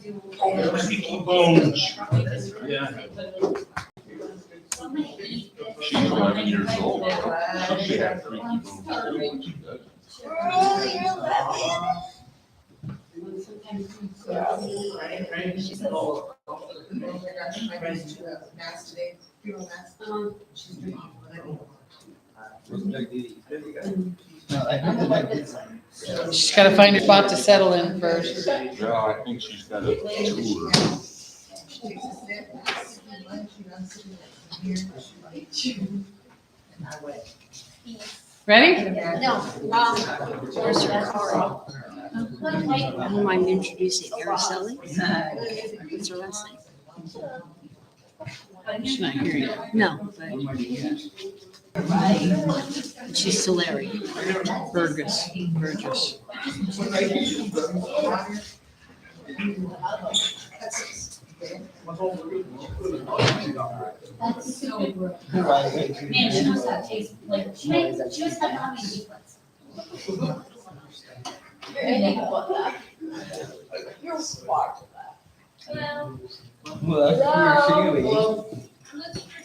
Creaky bones. Yeah. She's 11 years old. She had creaky bones. She's got to find a spot to settle in first. Well, I think she's got a tour. Ready? No, whom I'm introducing, Araceli. What's her last name? She's not here yet. No, but she's Tulare. Burgess. That's so good. Man, she must have taste, like, she must have not made difference. You're smart. Mr.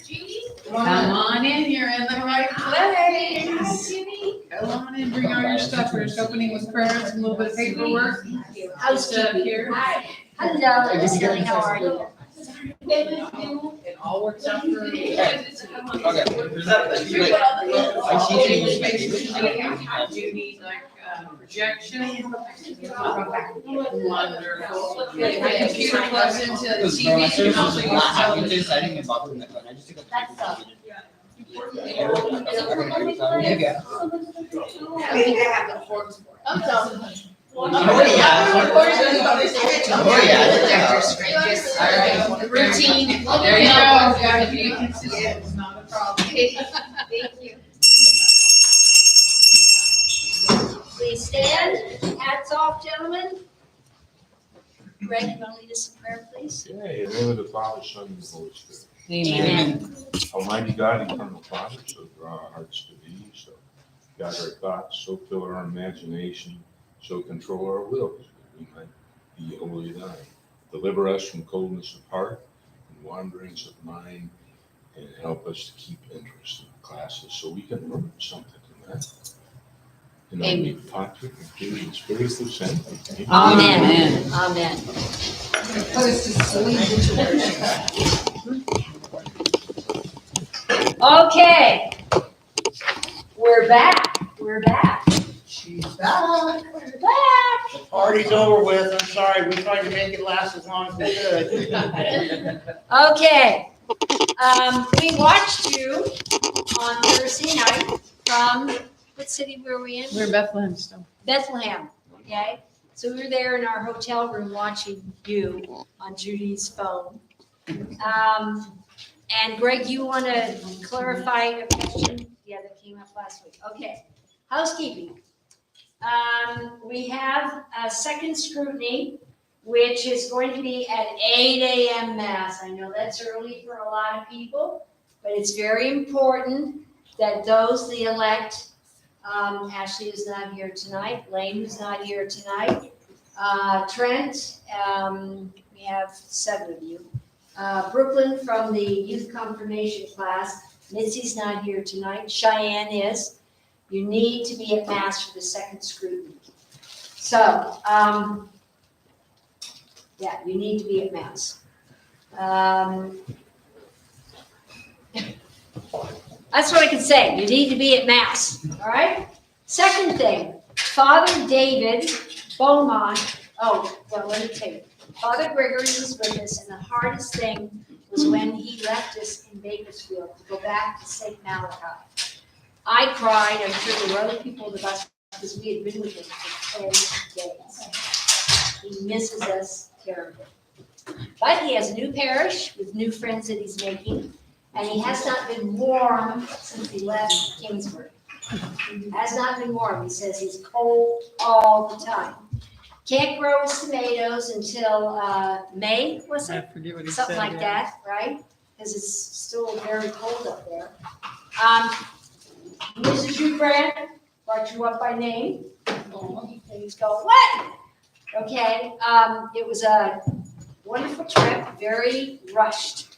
Judy? Come on in, you're in the right Hi, place. Judy. Come on in, bring all your stuff. We're just opening with prayers and a little bit of paperwork. Housekeeping. Here. Hi. Hello, Leslie, how are you? It all works out for. Do you need like projection? Wonderful. The computer plugs into the TV. You can also use television. That's all. Routine. There you go. Gotta be consistent. It's not a problem. Thank you. Please stand. Hats off, gentlemen. Greg, you want to lead us in prayer, please? Okay, in the name of the Father, Son, and the Holy Spirit. Amen. Almighty God, eternal Father, so draw our hearts to thee, so guide our thoughts, so fill our imagination, so control our wills, that we might be wholly thine. Deliver us from coldness of heart and wanderings of mind, and help us to keep interest in the classes so we can learn something from that. In the name of the Father, and Spirit, and Spirit who sent thee. Amen. Amen. Put us to sleep. Okay. We're back. She's back. We're back. The party's over with. I'm sorry. We tried to make it last as long as we could. Okay. We watched you on Thursday night from, what city were we in? We're in Bethlehem still. Bethlehem, okay? So we were there in our hotel room watching you on Judy's phone. And Greg, you want to clarify a question? Yeah, that came up last week. Okay, housekeeping. We have a second scrutiny, which is going to be at 8 a.m. Mass. I know that's early for a lot of people, but it's very important that those the elect, Ashley is not here tonight, Lane is not here tonight, Trent, we have 7 of you. Brooklyn from the youth confirmation class, Mitzi's not here tonight, Cheyenne is. You need to be at Mass for the second scrutiny. So, yeah, you need to be at Mass. That's what I can say. You need to be at Mass, all right? Second thing, Father David Beaumont, let me tell you. Father Gregory was with us, and the hardest thing was when he left us in Bakersfield to go back to St. Malachi. I cried, I'm sure there were other people in the bus, because we had been with him for 10 days. He misses us terribly. But he has a new parish with new friends that he's making, and he has not been warm since he left Kingsburg. Has not been warm. He says he's cold all the time. Can't grow his tomatoes until May, was I it? forget what he Something said. like yeah. that, right? Because it's still very cold up there. Mrs. Jubran brought you up by name. Things go, what? Okay, it was a Wonderful trip, very rushed,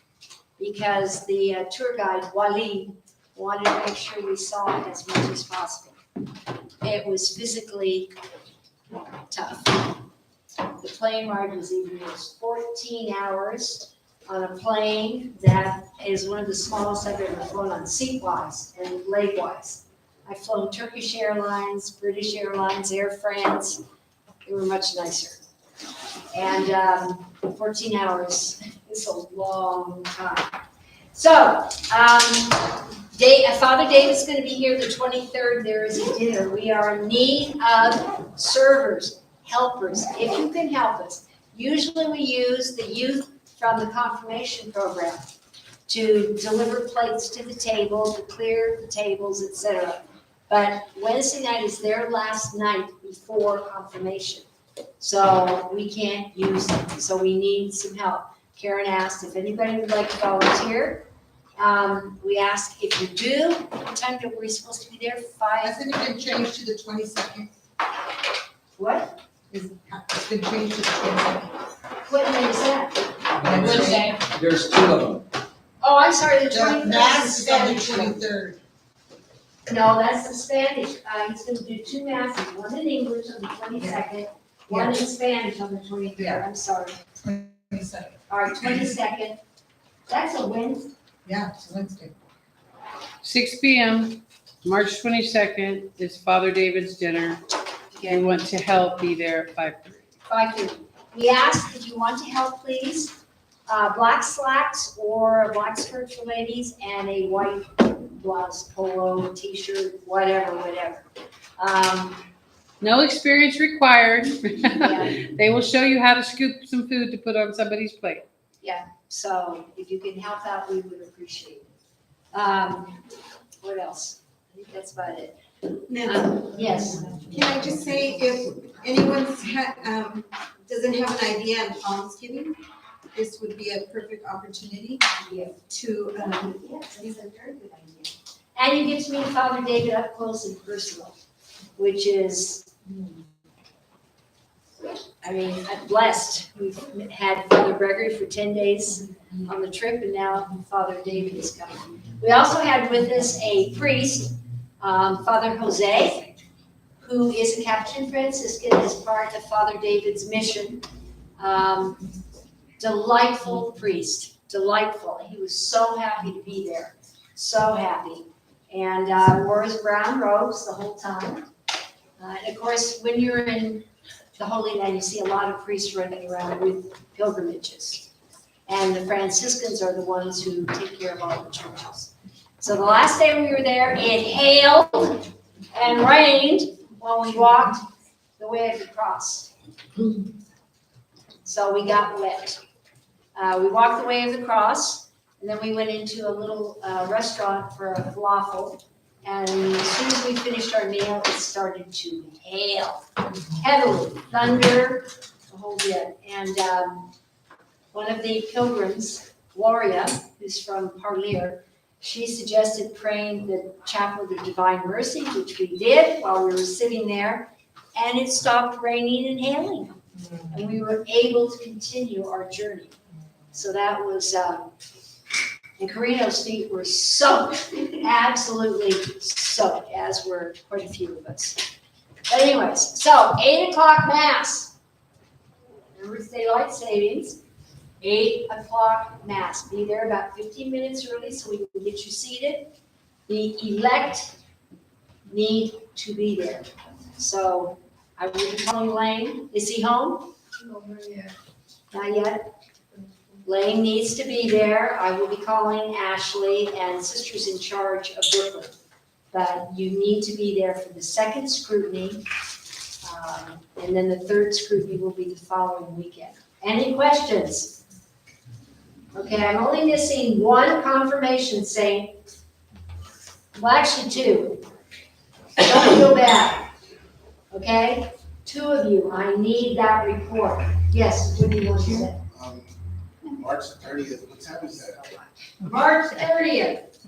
because the tour guide, Waleed, wanted to make sure we saw as much as possible. It was physically tough. The plane ride was even worse, 14 hours on a plane that is one of the smallest I've ever flown on, seat-wise and leg-wise. I've flown Turkish Airlines, British Airlines, Air France. They were much nicer. And 14 hours is a long time. So, Father David's going to be here the 23rd. There is a dinner. We are in need of servers, helpers, if you can help us. Usually we use the youth from the confirmation program to deliver plates to the table, to clear the tables, etc. But Wednesday night is their last night before confirmation. So we can't use them, so we need some help. Karen asked if anybody would like to volunteer. We asked if you do, what time were we supposed to be there? 5? Hasn't it been changed to the 22nd? What? It's been changed to the 22nd. What night is that? Wednesday. There's 2 of them. Oh, I'm sorry, the The 23rd mass is is on the Spanish. 23rd. No, that's the Spanish. He's gonna do 2 masses, one in English on the 22nd, one in Spanish on the 23rd. Yeah. I'm sorry. 22nd. All right, 22nd. That's a Wednesday. Yeah, it's Wednesday. 6 p.m., March 22nd is Father David's dinner. If you want to help, be there at 5:30. 5:30. We ask if you want to help, please, black slacks or a black skirt for ladies and a white blouse, polo, t-shirt, whatever. No experience required. Yeah. They will show you how to scoop some food to put on somebody's plate. So if you can help out, we would appreciate it. What else? I think that's about it. Yes. Can I just say, if anyone's doesn't have an idea on Almsgiving, this would be a perfect opportunity to, Yes, it's a very good idea. And you get to meet Father David up close and personal, which is, I mean, I'm blessed. We've had Father Gregory for 10 days on the trip, and now Father David is coming. We also had with us a priest, Father Jose, who is a Capuchin Franciscan as part of Father David's mission. Delightful priest, delightful. He was so happy to be there, so happy. And wore his brown robes the whole time. And of course, when you're in the Holy Land, you see a lot of priests running around with pilgrimages. And the Franciscans are the ones who take care of all the churches. So the last day we were there, it hailed and rained when we walked the way of the cross. So we got wet. We walked the way of the cross, and then we went into a little restaurant for a falafel. And as soon as we finished our meal, it started to hail heavily, thunder, the whole bit. And one of the pilgrims, Gloria, who's from Parlier, she suggested praying the Chapel of the Divine Mercy, which we did while we were sitting there, and it stopped raining and hailing. And we were able to continue our journey. So that was, and Carino's feet were soaked, absolutely soaked, as were quite a few of us. But anyways, so 8 o'clock Mass. Remember it's daylight savings. 8 o'clock Mass. Be there about 15 minutes early so we can get you seated. The elect need to be there. So I will be calling Lane. Is he home? Not yet. Lane needs to be there. I will be calling Ashley and Sisters in Charge of Brooklyn. But you need to be there for the second scrutiny. And then the third scrutiny will be the following weekend. Any questions? Okay, I'm only missing one confirmation saint. Well, actually 2. Don't feel bad. Okay? 2 of you, I need that report. Yes, what do you want to say? March 30th, what time is that? March 30th.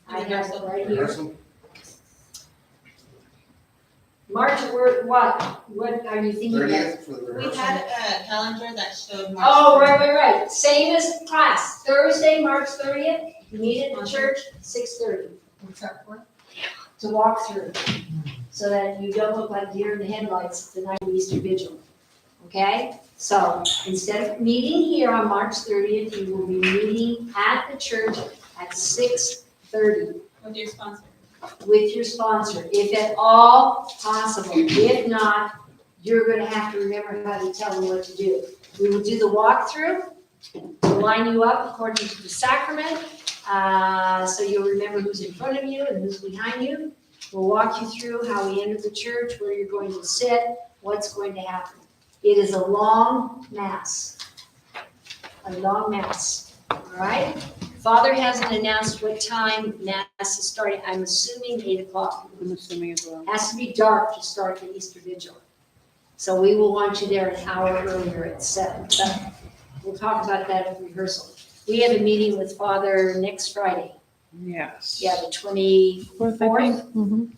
I have it right here. Rehearsal? March, what are you thinking of? 30th for the We rehearsal. had a calendar that showed March. Oh, right. Same as class. Thursday, March 30th, meet at the church, 6:30 What's that for? to walk through. So that you don't look like deer in the headlights the night of Easter Vigil. Okay? So instead of meeting here on March 30th, you will be meeting at the church at 6:30 With your sponsor. with your sponsor, if at all possible. If not, you're gonna have to remember how to tell them what to do. We will do the walkthrough, we'll line you up according to the sacrament, so you'll remember who's in front of you and who's behind you. We'll walk you through how we enter the church, where you're going to sit, what's going to happen. It is a long mass. A long mass, all right? Father hasn't announced what time mass is starting. I'm assuming 8 o'clock. I'm assuming as well. Has to be dark to start the Easter Vigil. So we will want you there an hour earlier at 7. But we'll talk about that at rehearsal. We have a meeting with Father next Friday. Yes. Yeah, the 24th. Fourth, I think. Mhm.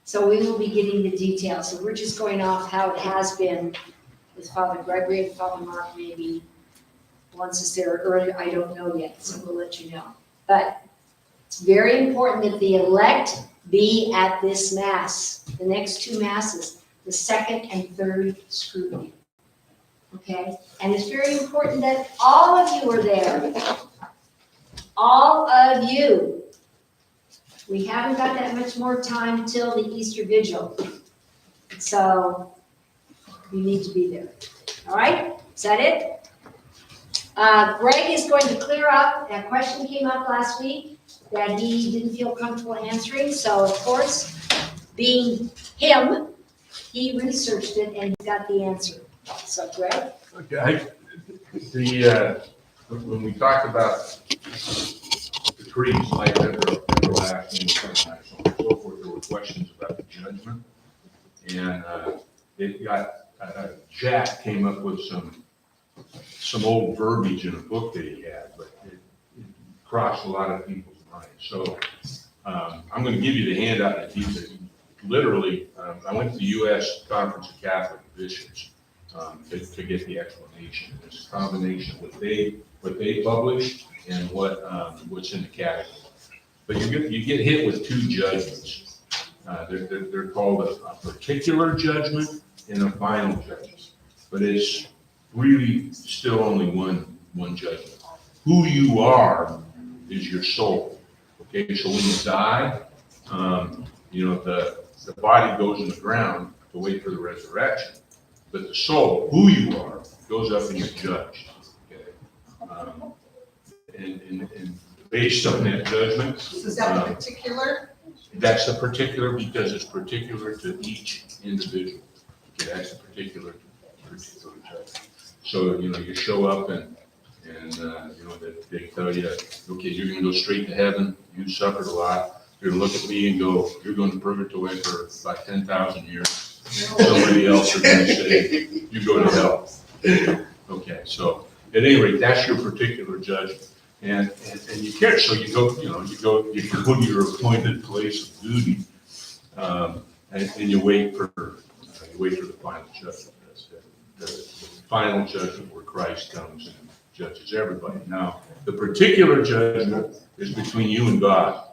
So we will be getting the details. So we're just going off how it has been with Father Gregory and Father Mark, maybe once is there earlier, I don't know yet, so we'll let you know. But it's very important that the elect be at this mass, the next 2 masses, the second and third scrutiny. Okay? And it's very important that all of you are there. All of you. We haven't got that much more time till the Easter Vigil. So you need to be there. All right? Is that it? Greg is going to clear up, that question came up last week that he didn't feel comfortable answering, so of course, being him, he researched it and he got the answer. So Greg? Okay, when we talked about the trees, like everlasting, and so forth, there were questions about the judgment. And it got, Jack came up with some old verbiage in a book that he had, but it crossed a lot of people's minds. So I'm going to give you the handout that he said. Literally, I went to the U.S. Conference of Catholic Bishops to get the explanation. It's a combination of what they published and what's in the catechism. But you get hit with 2 judgments. They're called a particular judgment and a final judgment. But it's really still only one judgment. Who you are is your soul. Okay, so when you die, the body goes in the ground to wait for the resurrection. But the soul, who you are, goes up and you're judged. Okay, and based on that judgment, Is that the particular? that's the particular because it's particular to each individual. Okay, that's a particular judgment. So, you show up and they tell you, okay, you're gonna go straight to heaven, you suffered a lot. You're gonna look at me and go, you're going to purgatory for about 10,000 years. Somebody else is gonna say, you go to hell. Okay, so at any rate, that's your particular judgment. And you care, so you go to your appointed place of duty, and you wait for the final judgment. The final judgment where Christ comes and judges everybody. Now, the particular judgment is between you and God,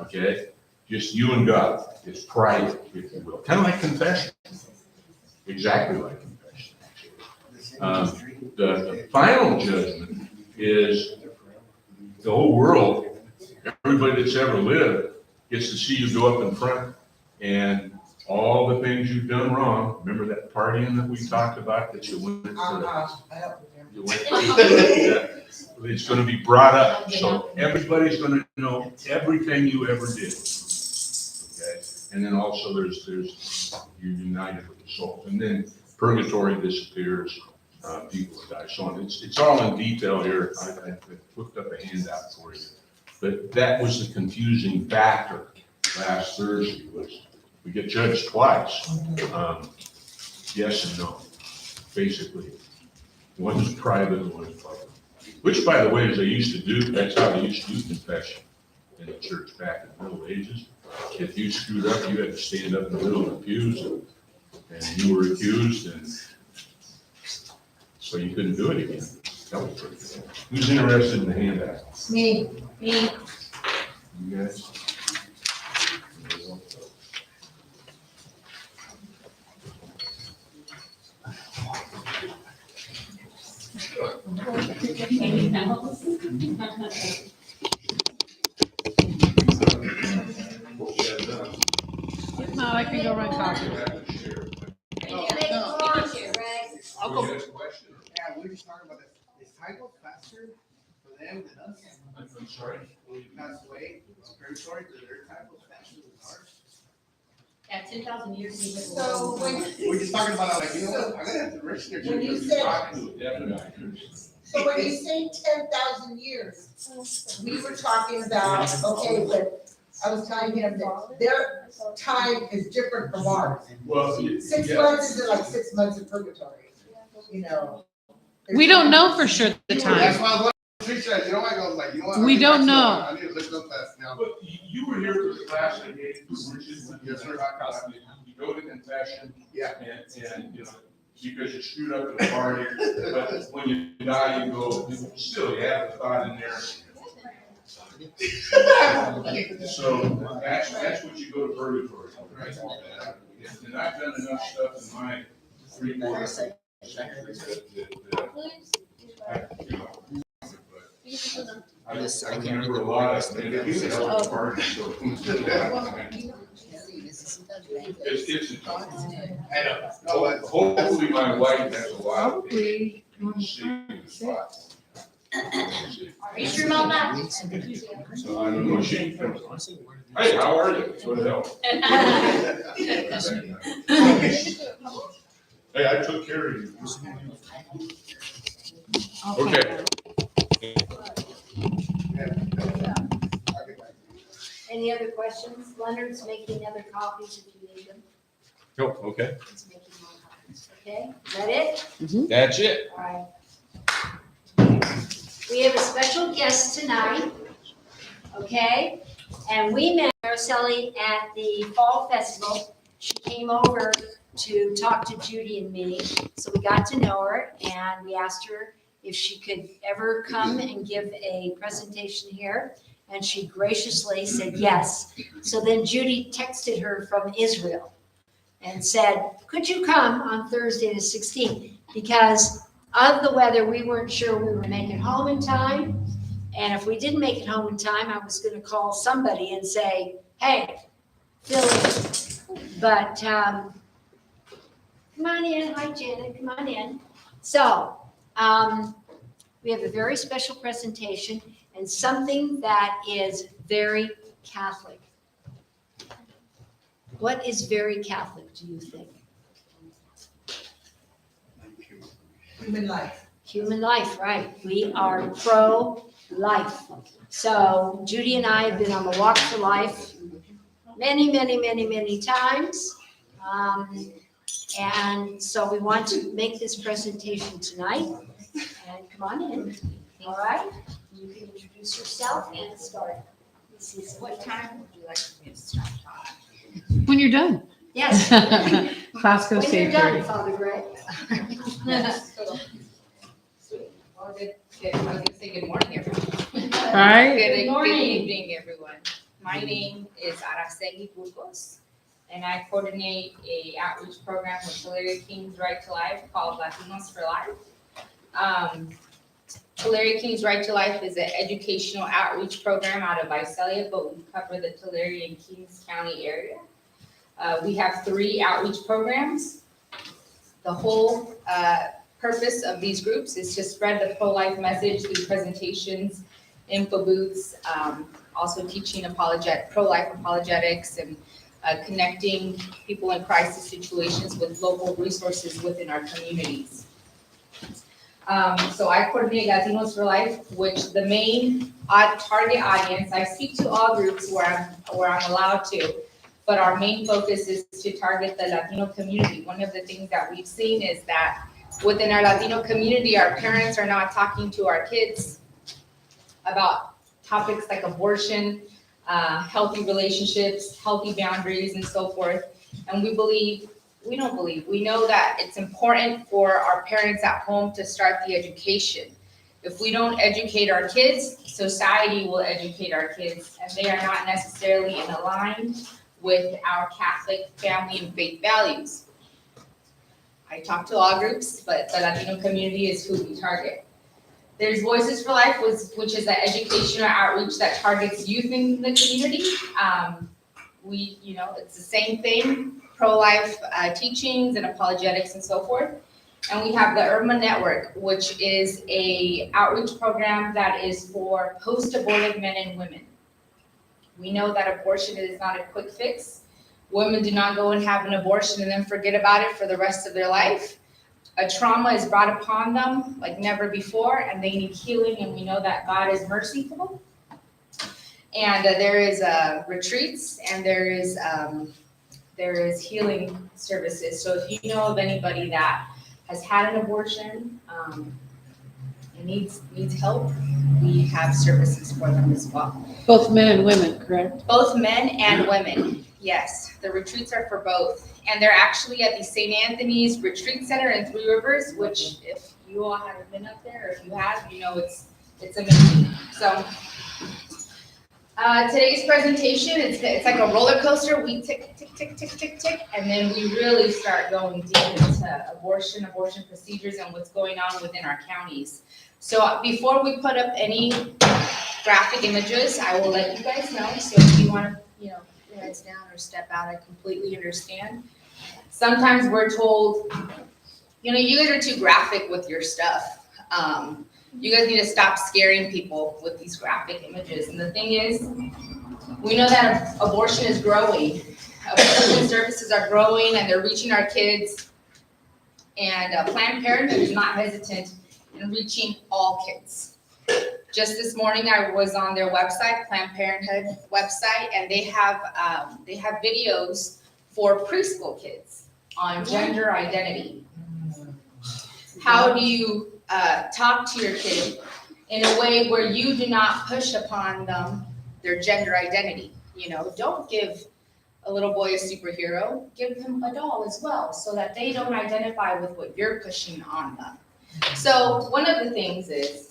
okay? Just you and God. It's private, if you will. Kind of like confession. Exactly like confession, actually. The final judgment is the whole world, everybody that's ever lived gets to see you go up in front and all the things you've done wrong. Remember that partying that we talked about that you went to? It's going to be brought up. So everybody's going to know everything you ever did. Okay? And then also there's you're united with the souls. And then purgatory disappears, people die, so on. It's all in detail here. I hooked up a handout for you. But that was the confusing factor last Thursday was we get judged twice. Yes and no, basically. One is private and one is public. Which, by the way, as they used to do, that's how they used to do confession in the church back in the Middle Ages. if you screwed up, you had to stand up in the middle of the pews and you were accused, and so you couldn't do it again. That was pretty cool. Who's interested in the handout? Me. Me, You guys? No, I can go run coffee. you can make it orange, right? I'll go. Question? Yeah, we were just talking about this. Is time go faster for them than us? I'm sorry? When you pass away, it's purgatory, their time goes faster than ours. Yeah, 10,000 years. even. So when, We're just talking about, like, you know what, I'm gonna have to register. When you to said- talk to it. so when you say 10,000 years, we were talking about, okay, but I was telling him that their time is different from ours. Well, 6 yeah. months is like 6 months in purgatory, you know. We don't know for sure the That's time. why I was like, appreciate, you know, I go like, you know what? We don't know. I need to look up that now. But you were here for the class I gave, which is, Yes, sir. you go to confession. Yeah. And, you know, because you screwed up at the party, but when you die, you go, still, you have the thought in there. So that's what you go to purgatory. Right? And I've done enough stuff in my 3-4 years that I remember a lot of it. It's a hell of a party, so. It's I know. No, that's- hopefully my wife has a lot of Probably. spots. Are you sure about that? So I don't know, she comes, hey, how are you? What the hell? Hey, I took care of you. Okay. Any other questions? Leonard's making other copies if you need them. Oh, okay. He's making more copies. Okay, is that it? That's it. All right. We have a special guest tonight, okay? And we met Araceli at the Fall Festival. She came over to talk to Judy and me, so we got to know her, and we asked her if she could ever come and give a presentation here, and she graciously said yes. So then Judy texted her from Israel and said, could you come on Thursday the 16th? Because of the weather, we weren't sure we were making home in time. And if we didn't make it home in time, I was gonna call somebody and say, hey, fill in. But, come on in, hi Janet, come on in. So, we have a very special presentation and something that is very Catholic. What is very Catholic, do you think? Human life. Human life, right. We are pro-life. So Judy and I have been on the walk for life many, many, many, many times. And so we want to make this presentation tonight. And come on in, all right? You can introduce yourself and start. What time would you like me to start? When you're done. Yes. Class goes When you're to done, 8:30. Father Greg. Well, I was gonna say good morning, everyone. Right? Good morning. Good evening, everyone. My name is Araceli Burgos, and I coordinate a outreach program with Tulare Kings Right to Life called Latinos for Life. Tulare Kings Right to Life is an educational outreach program out of Visalia, but we cover the Tulare and Kings County area. We have 3 outreach programs. The whole purpose of these groups is to spread the pro-life message through presentations, info booths, also teaching pro-life apologetics and connecting people in crisis situations with local resources within our communities. So I coordinate Latinos for Life, which the main target audience, I speak to all groups where I'm allowed to, but our main focus is to target the Latino community. One of the things that we've seen is that within our Latino community, our parents are not talking to our kids about topics like abortion, healthy relationships, healthy boundaries, and so forth. And we know that it's important for our parents at home to start the education. If we don't educate our kids, society will educate our kids, and they are not necessarily in aligned with our Catholic family and faith values. I talk to all groups, but the Latino community is who we target. There's Voices for Life, which is an educational outreach that targets youth in the community. It's the same thing, pro-life teachings and apologetics and so forth. And we have the Irma Network, which is a outreach program that is for post-abortive men and women. We know that abortion is not a quick fix. Women do not go and have an abortion and then forget about it for the rest of their life. A trauma is brought upon them like never before, and they need healing, and we know that God is merciful. And there is retreats, and there is healing services. So if you know of anybody that has had an abortion and needs help, we have services for them as well. Both men and women, correct? Both men and women, yes. The retreats are for both. And they're actually at the St. Anthony's Retreat Center in Three Rivers, which if you all haven't been up there, or if you have, you know it's amazing. So today's presentation, it's like a roller coaster. We tick, tick, tick, tick, tick, tick, and then we really start going deep into abortion procedures, and what's going on within our counties. So before we put up any graphic images, I will let you guys know. So if you want to, put your heads down or step out, I completely understand. Sometimes we're told, you guys are too graphic with your stuff. You guys need to stop scaring people with these graphic images. And the thing is, we know that abortion is growing. Abortion services are growing, and they're reaching our kids. And Planned Parenthood is not hesitant in reaching all kids. Just this morning, I was on their website, Planned Parenthood website, and they have videos for preschool kids on gender identity. How do you talk to your kid in a way where you do not push upon them their gender identity? Don't give a little boy a superhero, give him a doll as well, so that they don't identify with what you're pushing on them. So one of the things is,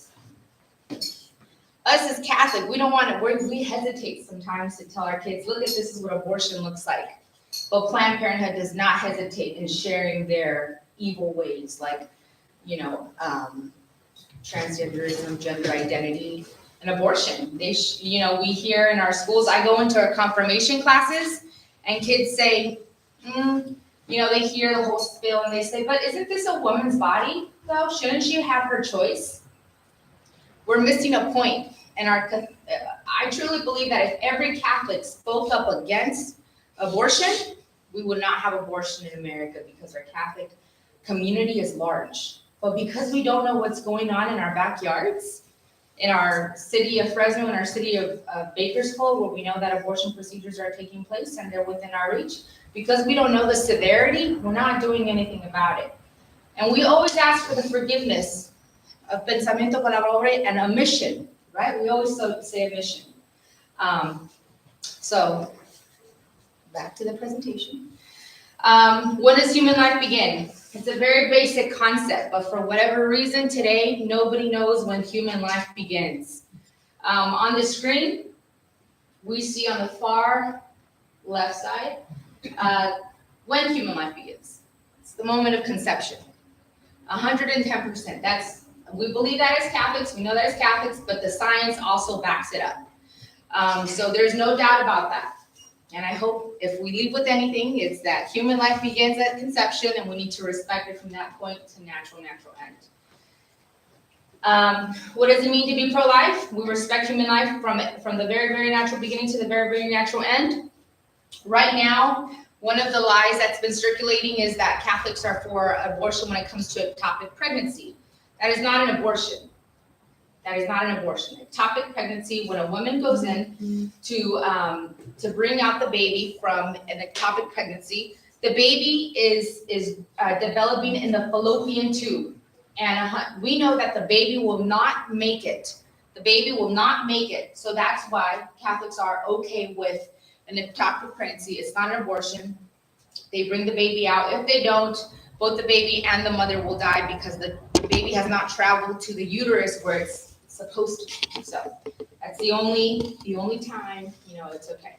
us as Catholic, we hesitate sometimes to tell our kids, look, this is what abortion looks like. But Planned Parenthood does not hesitate in sharing their evil ways, like, transgenderism, gender identity, and abortion. We hear in our schools, I go into our confirmation classes, and kids say, they hear the whole spiel, and they say, but isn't this a woman's body, though? Shouldn't she have her choice? We're missing a point. And I truly believe that if every Catholic spoke up against abortion, we would not have abortion in America, because our Catholic community is large. But because we don't know what's going on in our backyards, in our city of Fresno, in our city of Bakersfield, where we know that abortion procedures are taking place and they're within our reach, because we don't know the severity, we're not doing anything about it. And we always ask for the forgiveness of pensamiento, palabra, and omission, right? We always say omission. So back to the presentation. When does human life begin? It's a very basic concept, but for whatever reason today, nobody knows when human life begins. On the screen, we see on the far left side, when human life begins. It's the moment of conception. 110%. We believe that as Catholics, we know that as Catholics, but the science also backs it up. So there's no doubt about that. And I hope if we leave with anything, it's that human life begins at conception, and we need to respect it from that point to natural end. What does it mean to be pro-life? We respect human life from the very, very natural beginning to the very, very natural end. Right now, one of the lies that's been circulating is that Catholics are for abortion when it comes to ectopic pregnancy. That is not an abortion. That is not an abortion. Ectopic pregnancy, when a woman goes in to bring out the baby from an ectopic pregnancy, the baby is developing in the fallopian tube. And we know that the baby will not make it the baby will not make it. So that's why Catholics are okay with an ectopic pregnancy. It's not an abortion. They bring the baby out. If they don't, both the baby and the mother will die because the baby has not traveled to the uterus where it's supposed to be. So that's the only time, it's okay.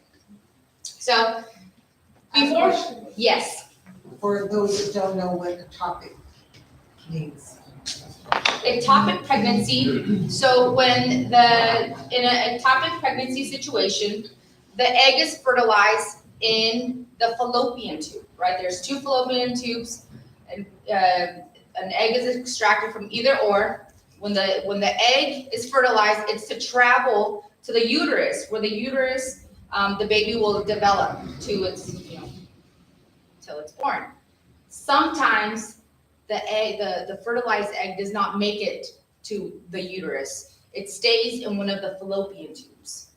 So before, yes, For those that don't know what the topic means. ectopic pregnancy. So when in an ectopic pregnancy situation, the egg is fertilized in the fallopian tube, right? There's two fallopian tubes, and an egg is extracted from either or. When the egg is fertilized, it's to travel to the uterus, where the uterus, the baby will develop to its, till it's born. Sometimes the fertilized egg does not make it to the uterus. It stays in one of the fallopian tubes.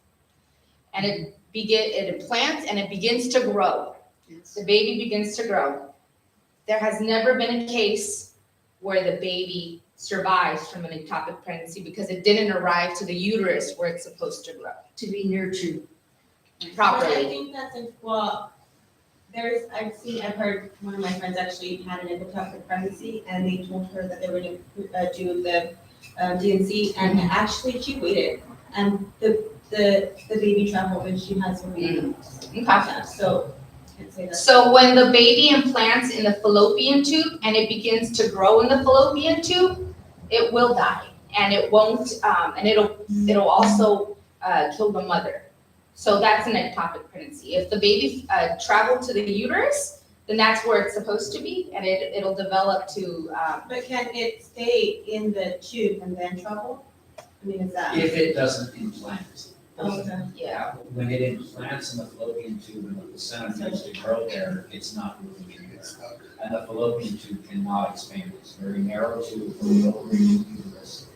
And it implants and it begins to grow. The baby begins to grow. There has never been a case where the baby survives from an ectopic pregnancy because it didn't arrive to the uterus where it's supposed to grow. To be nurtured. But I Properly. think that's I've heard one of my friends actually had an ectopic pregnancy, and they told her that they were going to do the DNC, and actually she waited, and the baby traveled, and she has a baby. Okay. So, I'd say that. So when the baby implants in the fallopian tube and it begins to grow in the fallopian tube, it will die, and it won't, and it'll also kill the mother. So that's an ectopic pregnancy. If the baby traveled to the uterus, then that's where it's supposed to be, and it'll develop to. But can it stay in the tube and then travel? I mean, is that? If it doesn't implant. Okay. Yeah. When it implants in the fallopian tube and the placenta needs to grow there, it's not moving anywhere. And the fallopian tube cannot expand. It's a very narrow tube for the uterus.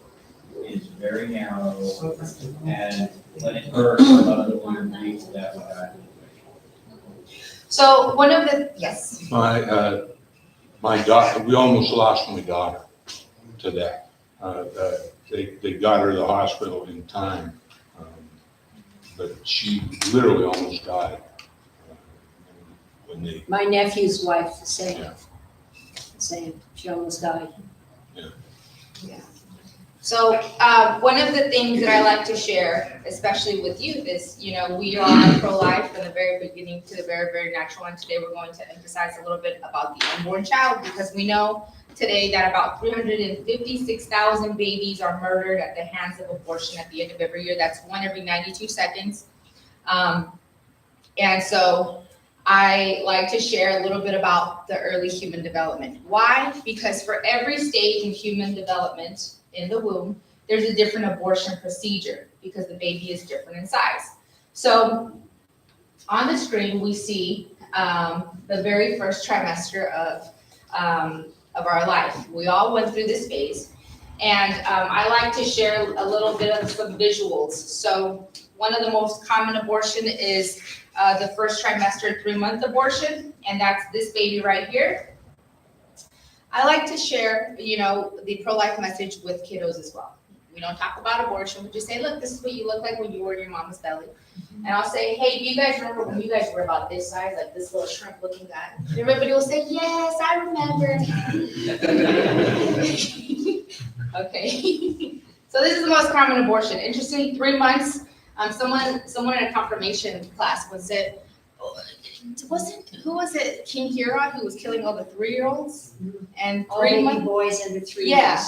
It's very narrow, and when it bursts, a lot of the women bleed to death with that. So one of the yes. My daughter, we almost lost my daughter to that. They got her to the hospital in time, but she literally almost died when they. My nephew's wife, the same. Yeah. Same, she almost died. So one of the things that I like to share, especially with youth, is, we are pro-life from the very beginning to the very, very natural. And today we're going to emphasize a little bit about the unborn child, because we know today that about 356,000 babies are murdered at the hands of abortion at the end of every year. That's one every 92 seconds. And so I like to share a little bit about the early human development. Why? Because for every stage in human development, in the womb, there's a different abortion procedure because the baby is different in size. So on the screen, we see the very first trimester of our life. We all went through this phase, and I like to share a little bit of some visuals. So one of the most common abortion is the first trimester 3-month abortion, and that's this baby right here. I like to share, the pro-life message with kiddos as well. We don't talk about abortion. We just say, look, this is what you look like when you were in your mama's belly. And I'll say, hey, do you guys remember when you guys were about this size, like this little shrimp-looking guy? And everybody will say, yes, I remember. Okay. So this is the most common abortion. Interesting, 3 months. Someone in a confirmation class said, who was it? King Herod, who was killing all the 3-year-olds? And All baby boys under 3 years. Yeah,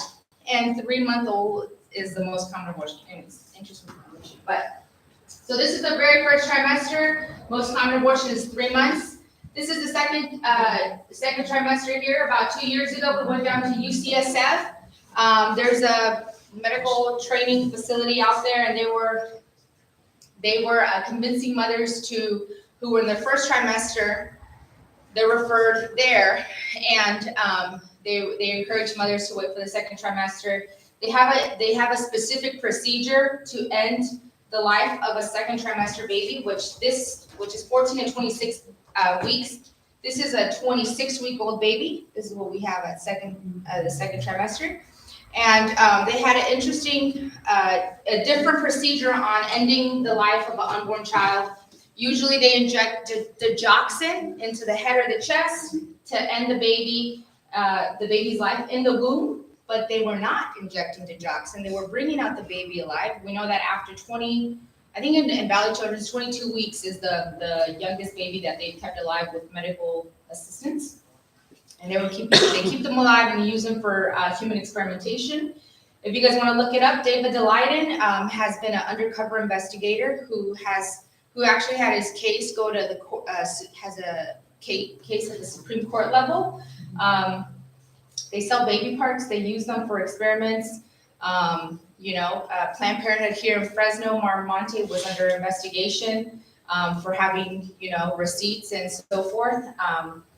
and 3-month-old is the most common abortion. Anyways, interesting information. But so this is the very first trimester. Most common abortion is 3 months. This is the second trimester here. About 2 years ago, we went down to UCSF. There's a medical training facility out there, and they were convincing mothers who were in their first trimester. They're referred there, and they encourage mothers to wait for the second trimester. They have a specific procedure to end the life of a second trimester baby, which is 14 to 26 weeks. This is a 26-week-old baby. This is what we have at the second trimester. And they had an interesting, a different procedure on ending the life of an unborn child. Usually they inject digoxin into the head or the chest to end the baby's life in the womb, but they were not injecting digoxin. They were bringing out the baby alive. We know that after 20, I think in Valley Children's, 22 weeks is the youngest baby that they've kept alive with medical assistance. And they keep them alive and use them for human experimentation. If you guys want to look it up, David DeLayden has been an undercover investigator who actually had his case go to the has a case at the Supreme Court level. They sell baby parts. They use them for experiments. Planned Parenthood here in Fresno, Maramonte, was under investigation for having receipts and so forth.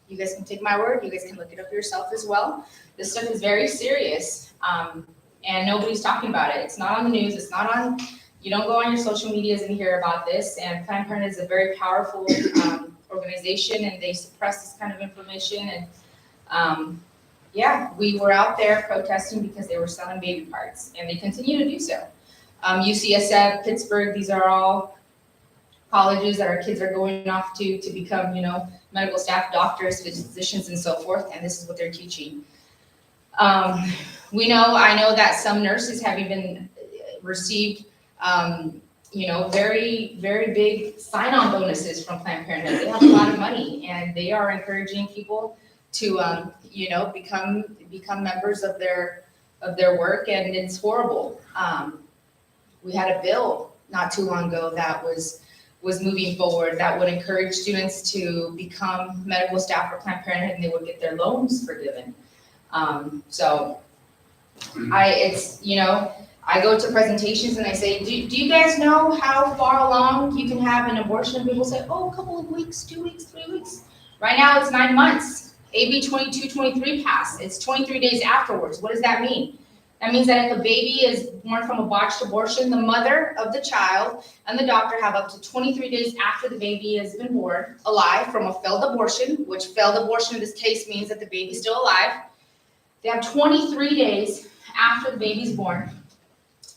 You guys can take my word. You guys can look it up yourself as well. This stuff is very serious, and nobody's talking about it. It's not on the news. It's not on. You don't go on your social medias and hear about this. And Planned Parenthood is a very powerful organization, and they suppress this kind of information. And we were out there protesting because they were selling baby parts, and they continue to do so. UCSF, Pittsburgh, these are all colleges that our kids are going off to become, medical staff, doctors, physicians, and so forth, and this is what they're teaching. I know that some nurses have even received, very, very big sign-on bonuses from Planned Parenthood. They have a lot of money, and they are encouraging people to, become members of their work, and it's horrible. We had a bill not too long ago that was moving forward that would encourage students to become medical staff for Planned Parenthood, and they would get their loans forgiven. I go to presentations and I say, do you guys know how far along you can have an abortion? People say, oh, a couple of weeks, 2 weeks, 3 weeks. Right now it's 9 months. AB 2223 passed. It's 23 days afterwards. What does that mean? That means that if a baby is born from a botched abortion, the mother of the child and the doctor have up to 23 days after the baby has been born alive from a failed abortion, which failed abortion in this case means that the baby's still alive. They have 23 days after the baby's born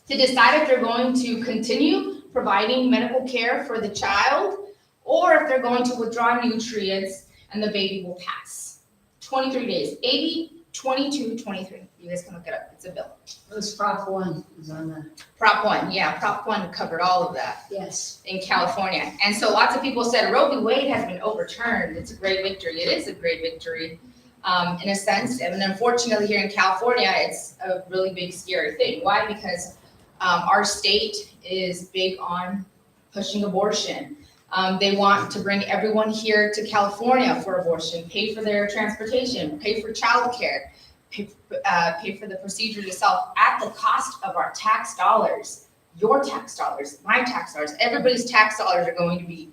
to decide if they're going to continue providing medical care for the child or if they're going to withdraw nutrients and the baby will pass. 23 days. AB 2223. You guys can look it up. It's a bill. It was Prop 1 was on the, Prop 1, yeah, Prop 1 covered all of that yes. in California. And so lots of people said Roe v. Wade has been overturned. It's a great victory. It is a great victory in a sense. And unfortunately here in California, it's a really big, scary thing. Why? Because our state is big on pushing abortion. They want to bring everyone here to California for abortion, pay for their transportation, pay for childcare, pay for the procedure itself at the cost of our tax dollars, your tax dollars, my tax dollars. Everybody's tax dollars are going to be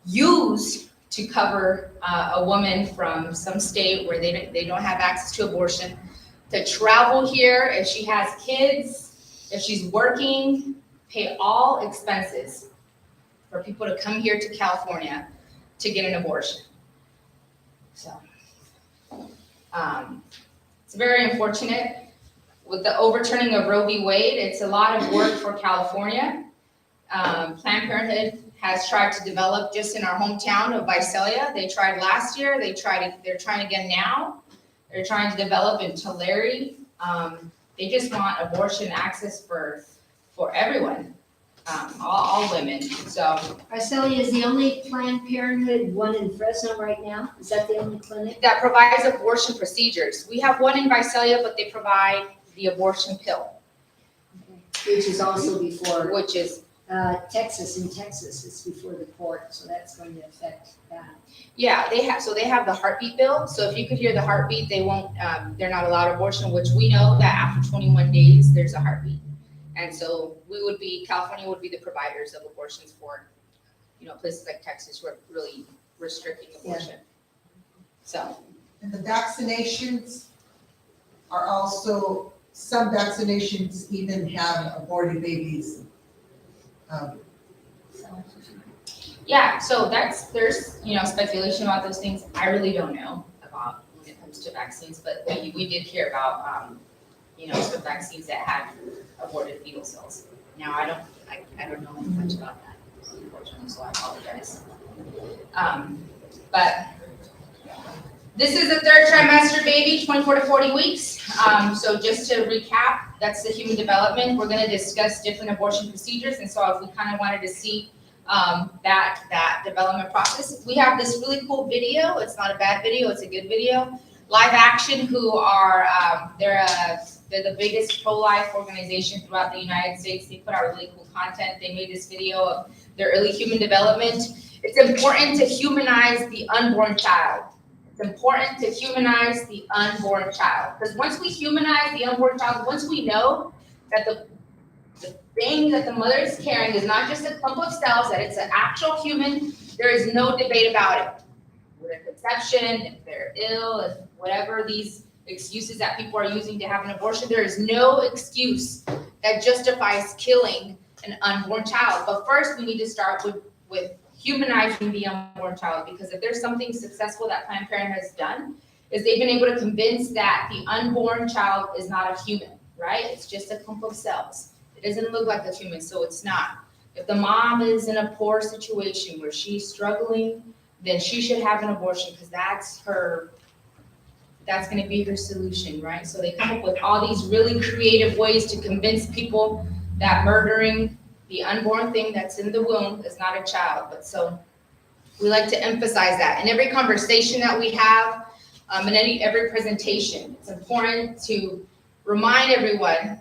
used to cover a woman from some state where they don't have access to abortion to travel here if she has kids, if she's working, pay all expenses for people to come here to California to get an abortion. So it's very unfortunate. With the overturning of Roe v. Wade, it's a lot of work for California. Planned Parenthood has tried to develop just in our hometown of Visalia. They tried last year. They're trying again now. They're trying to develop in Tulare. They just want abortion access for everyone, all women. So Visalia is the only Planned Parenthood one in Fresno right now? Is that the only clinic? that provides abortion procedures. We have one in Visalia, but they provide the abortion pill, Which is also before, which is, Texas, in Texas, it's before the court, so that's going to affect that. yeah, they have the heartbeat bill. So if you could hear the heartbeat, they're not allowed abortion, which we know that after 21 days, there's a heartbeat. And so California would be the providers of abortions for, places like Texas who are really restricting abortion. So. And the vaccinations are also, some vaccinations even have aborted babies. Yeah, so there's speculation about those things. I really don't know about when it comes to vaccines, but we did hear about some vaccines that had aborted fetal cells. Now, I don't know much about that, unfortunately, so I apologize. But this is the third trimester baby, 24 to 40 weeks. So just to recap, that's the human development. We're gonna discuss different abortion procedures, and so if we kind of wanted to see that development process, we have this really cool video. It's not a bad video, it's a good video. Live Action, who are, they're the biggest pro-life organization throughout the United States. They put out really cool content. They made this video of their early human development. It's important to humanize the unborn child. It's important to humanize the unborn child. Because once we humanize the unborn child, once we know that the thing that the mother is carrying is not just a clump of cells, that it's an actual human, there is no debate about it. With a conception, if they're ill, if whatever these excuses that people are using to have an abortion, there is no excuse that justifies killing an unborn child. But first, we need to start with humanizing the unborn child, because if there's something successful that Planned Parenthood has done, is they've been able to convince that the unborn child is not a human, right? It's just a clump of cells. It doesn't look like a human, so it's not. If the mom is in a poor situation where she's struggling, then she should have an abortion, because that's going to be her solution, right? So they come up with all these really creative ways to convince people that murdering the unborn thing that's in the womb is not a child. But so we like to emphasize that in every conversation that we have, in every presentation. It's important to remind everyone,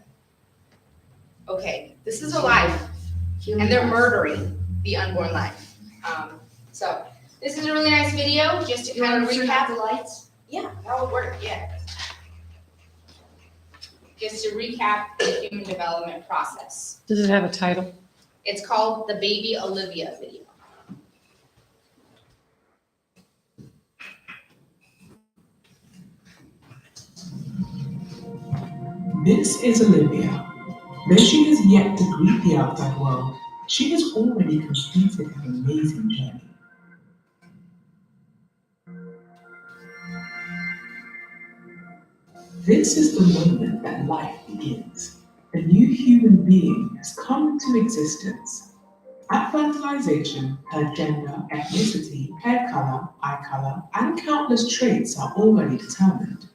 okay, this is a life, and they're murdering the unborn life. So this is a really nice video, just to kind of recap. The lights? Yeah, that would work, yeah. Just to recap the human development process. Does it have a title? It's called the Baby Olivia video. This is Olivia. Though she has yet to greet the outside world, she has already completed an amazing journey. This is the moment that life begins. A new human being has come into existence. At fertilization, her gender, ethnicity, hair color, eye color, and countless traits are already determined.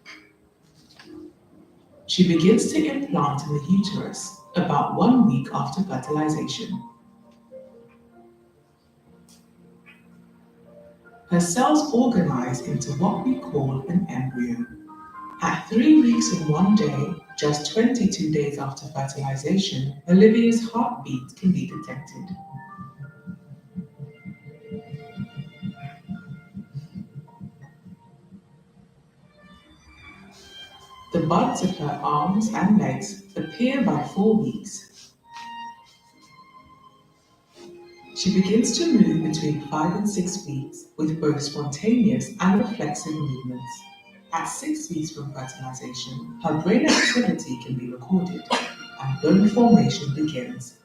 She begins to implant in the uterus about 1 week after fertilization. Her cells organize into what we call an embryo. At 3 weeks and 1 day, just 22 days after fertilization, Olivia's heartbeat can be detected. The buds of her arms and legs appear by 4 weeks. She begins to move between 5 and 6 weeks with both spontaneous and reflexive movements. At 6 weeks from fertilization, her brain activity can be recorded and bone formation begins.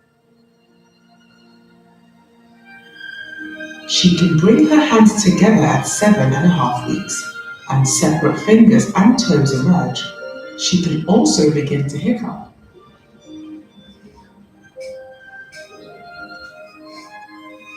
She can bring her hands together at 7.5 weeks, and separate fingers and toes emerge. She can also begin to hiccup.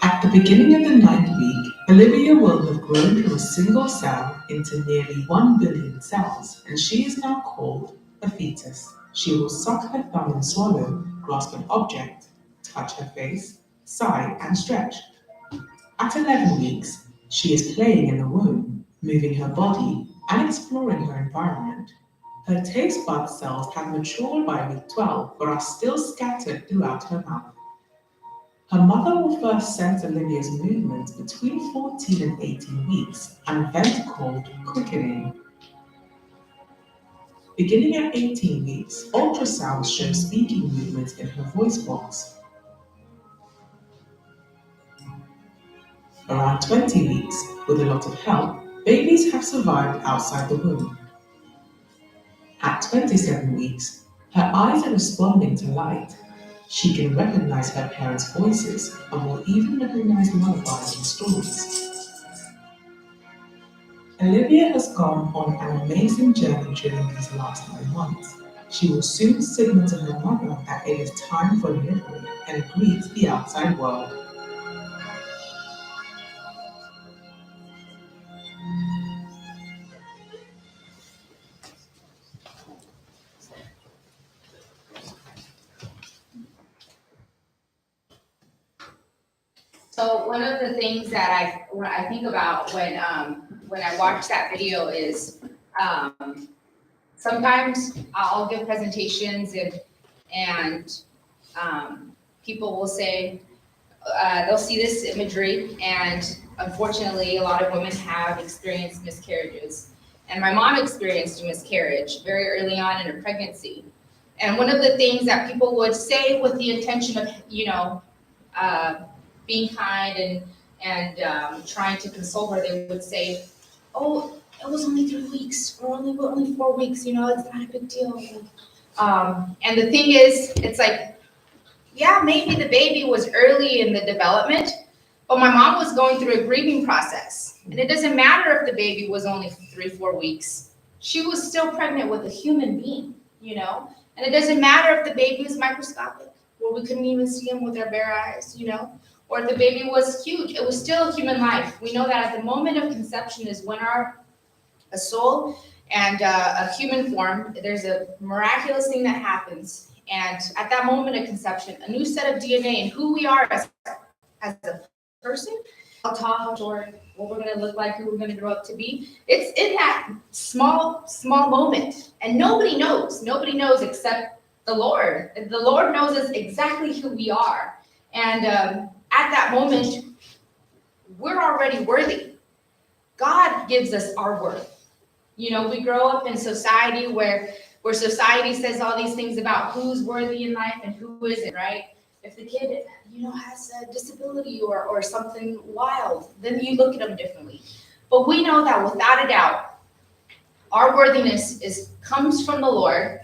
At the beginning of the 9th week, Olivia will have grown from a single cell into nearly 1 billion cells, and she is now called a fetus. She will suck her thumb and swallow, grasp an object, touch her face, sigh, and stretch. At 11 weeks, she is playing in the womb, moving her body and exploring her environment. Her taste bud cells have matured by week 12, but are still scattered throughout her mouth. Her mother will first sense Olivia's movements between 14 and 18 weeks, an event called quickening. Beginning at 18 weeks, ultrasounds show speaking movements in her voice box. Around 20 weeks, with a lot of help, babies have survived outside the womb. At 27 weeks, her eyes are responding to light. She can recognize her parents' voices and will even recognize lullabies and stories. Olivia has gone on an amazing journey during these last 9 months. She will soon signal to her mother that it is time for delivery and greet the outside world. So one of the things that when I think about when I watch that video is, sometimes I'll give presentations and people will say, they'll see this imagery, and unfortunately, a lot of women have experienced miscarriages. And my mom experienced a miscarriage very early on in her pregnancy. And one of the things that people would say with the intention of, being kind and trying to console her, they would say, "Oh, it was only 3 weeks, or we're only 4 weeks. It's not a big deal." And the thing is, it's like, yeah, maybe the baby was early in the development, but my mom was going through a grieving process. And it doesn't matter if the baby was only 3-4 weeks. She was still pregnant with a human being, And it doesn't matter if the baby is microscopic, where we couldn't even see him with our bare eyes, or if the baby was huge. It was still a human life. We know that at the moment of conception is when a soul and a human form, there's a miraculous thing that happens. And at that moment of conception, a new set of DNA and who we are as a person, how tall, how short, what we're going to look like, who we're going to grow up to be, it's in that small moment. And nobody knows. Nobody knows except the Lord. The Lord knows us exactly who we are. And at that moment, we're already worthy. God gives us our worth. We grow up in society where society says all these things about who's worthy in life and who isn't, right? If the kid, has a disability or something wild, then you look at them differently. But we know that without a doubt, our worthiness comes from the Lord.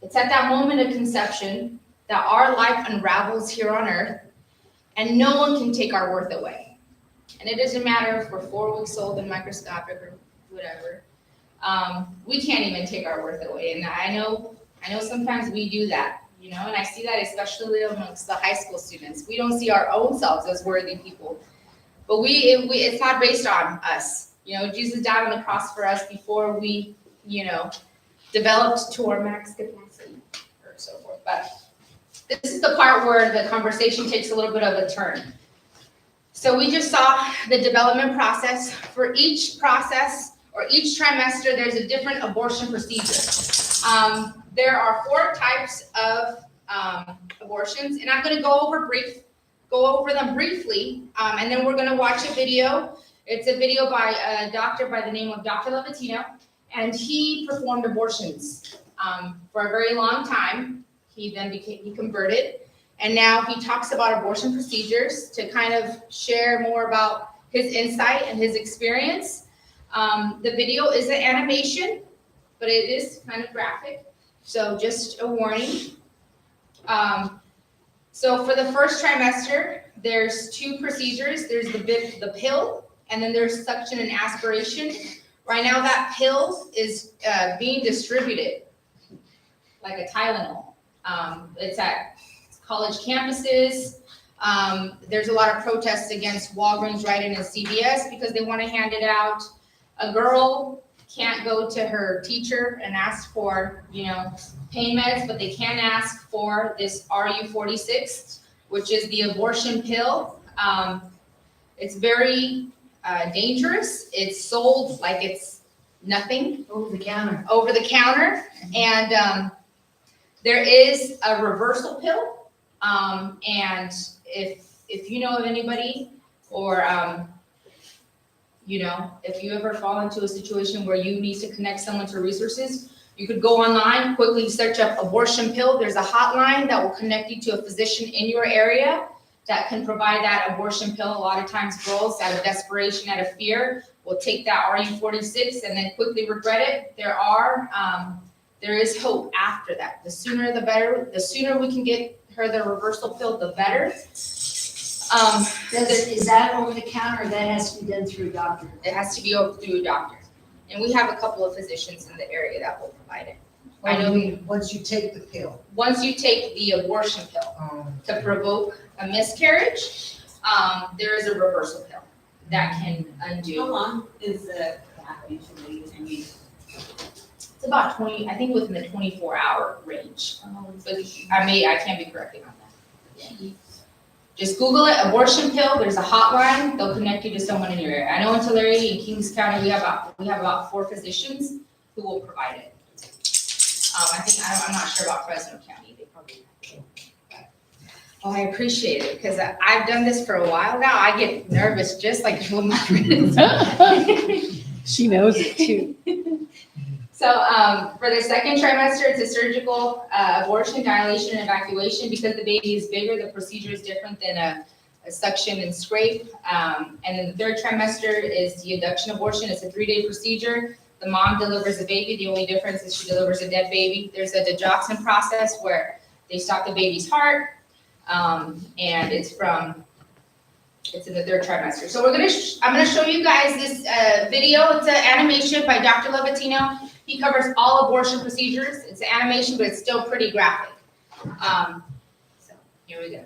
It's at that moment of conception that our life unravels here on earth, and no one can take our worth away. And it doesn't matter if we're 4 weeks old and microscopic or whatever. We can't even take our worth away. And I know sometimes we do that, and I see that especially amongst the high school students. We don't see our own selves as worthy people, but it's not based on us. Jesus died on the cross for us before we, developed to our max capacity or so forth. But this is the part where the conversation takes a little bit of a turn. So we just saw the development process. For each process or each trimester, there's a different abortion procedure. There are 4 types of abortions, and I'm going to go over them briefly, and then we're going to watch a video. It's a video by a doctor by the name of Dr. Levatino, and he performed abortions for a very long time. He converted, and now he talks about abortion procedures to kind of share more about his insight and his experience. The video is an animation, but it is kind of graphic, so just a warning. So for the first trimester, there's 2 procedures. There's the pill, and then there's suction and aspiration. Right now, that pill is being distributed like a Tylenol. It's at college campuses. There's a lot of protests against Walgreens, Rite Aid, and CVS because they want to hand it out. A girl can't go to her teacher and ask for, pain meds, but they can ask for this RU46, which is the abortion pill. It's very dangerous. It's sold like it's nothing. Over the counter. And there is a reversal pill. And if you know of anybody, or if you ever fall into a situation where you need to connect someone to resources, you could go online, quickly search up abortion pill. There's a hotline that will connect you to a physician in your area that can provide that abortion pill. A lot of times girls, out of desperation, out of fear, will take that RU46 and then quickly regret it. There is hope after that. The sooner the better. The sooner we can get her the reversal pill, the better. Is that over the counter, or that has to be done through a doctor? It has to be through a doctor. And we have a couple of physicians in the area that will provide it. I know Once you take the pill. once you take the abortion pill to provoke a miscarriage, there is a reversal pill that can How undo. long is the gap usually? I mean, It's about 20, I think within the 24-hour range. But I can't be corrected on that. Yeah. Just Google it, abortion pill, there's a hotline, they'll connect you to someone in your area. I know in Tulare and Kings County, we have about 4 physicians who will provide it. I'm not sure about Fresno County, they probably have it. Oh, I appreciate it, because I've done this for a while now, I get nervous just like when my friends. She knows it too. So, for the second trimester, it's a surgical, abortion, dilation, and evacuation. Because the baby is bigger, the procedure is different than a suction and scrape. And then the third trimester is the induction abortion. It's a 3-day procedure. The mom delivers a baby. The only difference is she delivers a dead baby. There's a digoxin process where they stop the baby's heart. And it's in the third trimester. So I'm gonna show you guys this video. It's an animation by Dr. Lovatino. He covers all abortion procedures. It's an animation, but it's still pretty graphic. So here we go.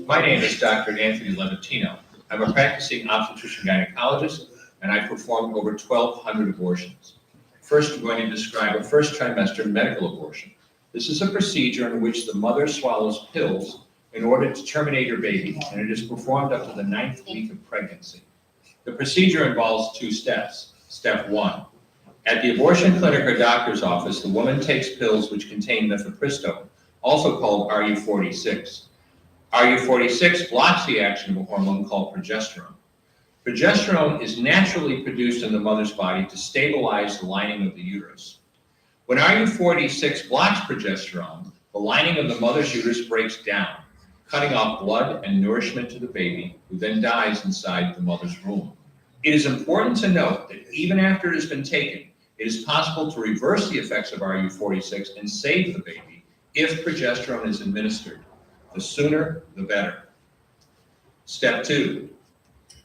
My name is Dr. Anthony Levatino. I'm a practicing obstetrician gynecologist, and I performed over 1,200 abortions. First, I'm going to describe a first trimester medical abortion. This is a procedure in which the mother swallows pills in order to terminate her baby, and it is performed up to the 9th week of pregnancy. The procedure involves 2 steps. Step 1. At the abortion clinic or doctor's office, the woman takes pills which contain mifepristone, also called RU46. RU46 blocks the action of a hormone called progesterone. Progesterone is naturally produced in the mother's body to stabilize the lining of the uterus. When RU46 blocks progesterone, the lining of the mother's uterus breaks down, cutting off blood and nourishment to the baby, who then dies inside the mother's womb. It is important to note that even after it has been taken, it is possible to reverse the effects of RU46 and save the baby if progesterone is administered. The sooner, the better. Step 2.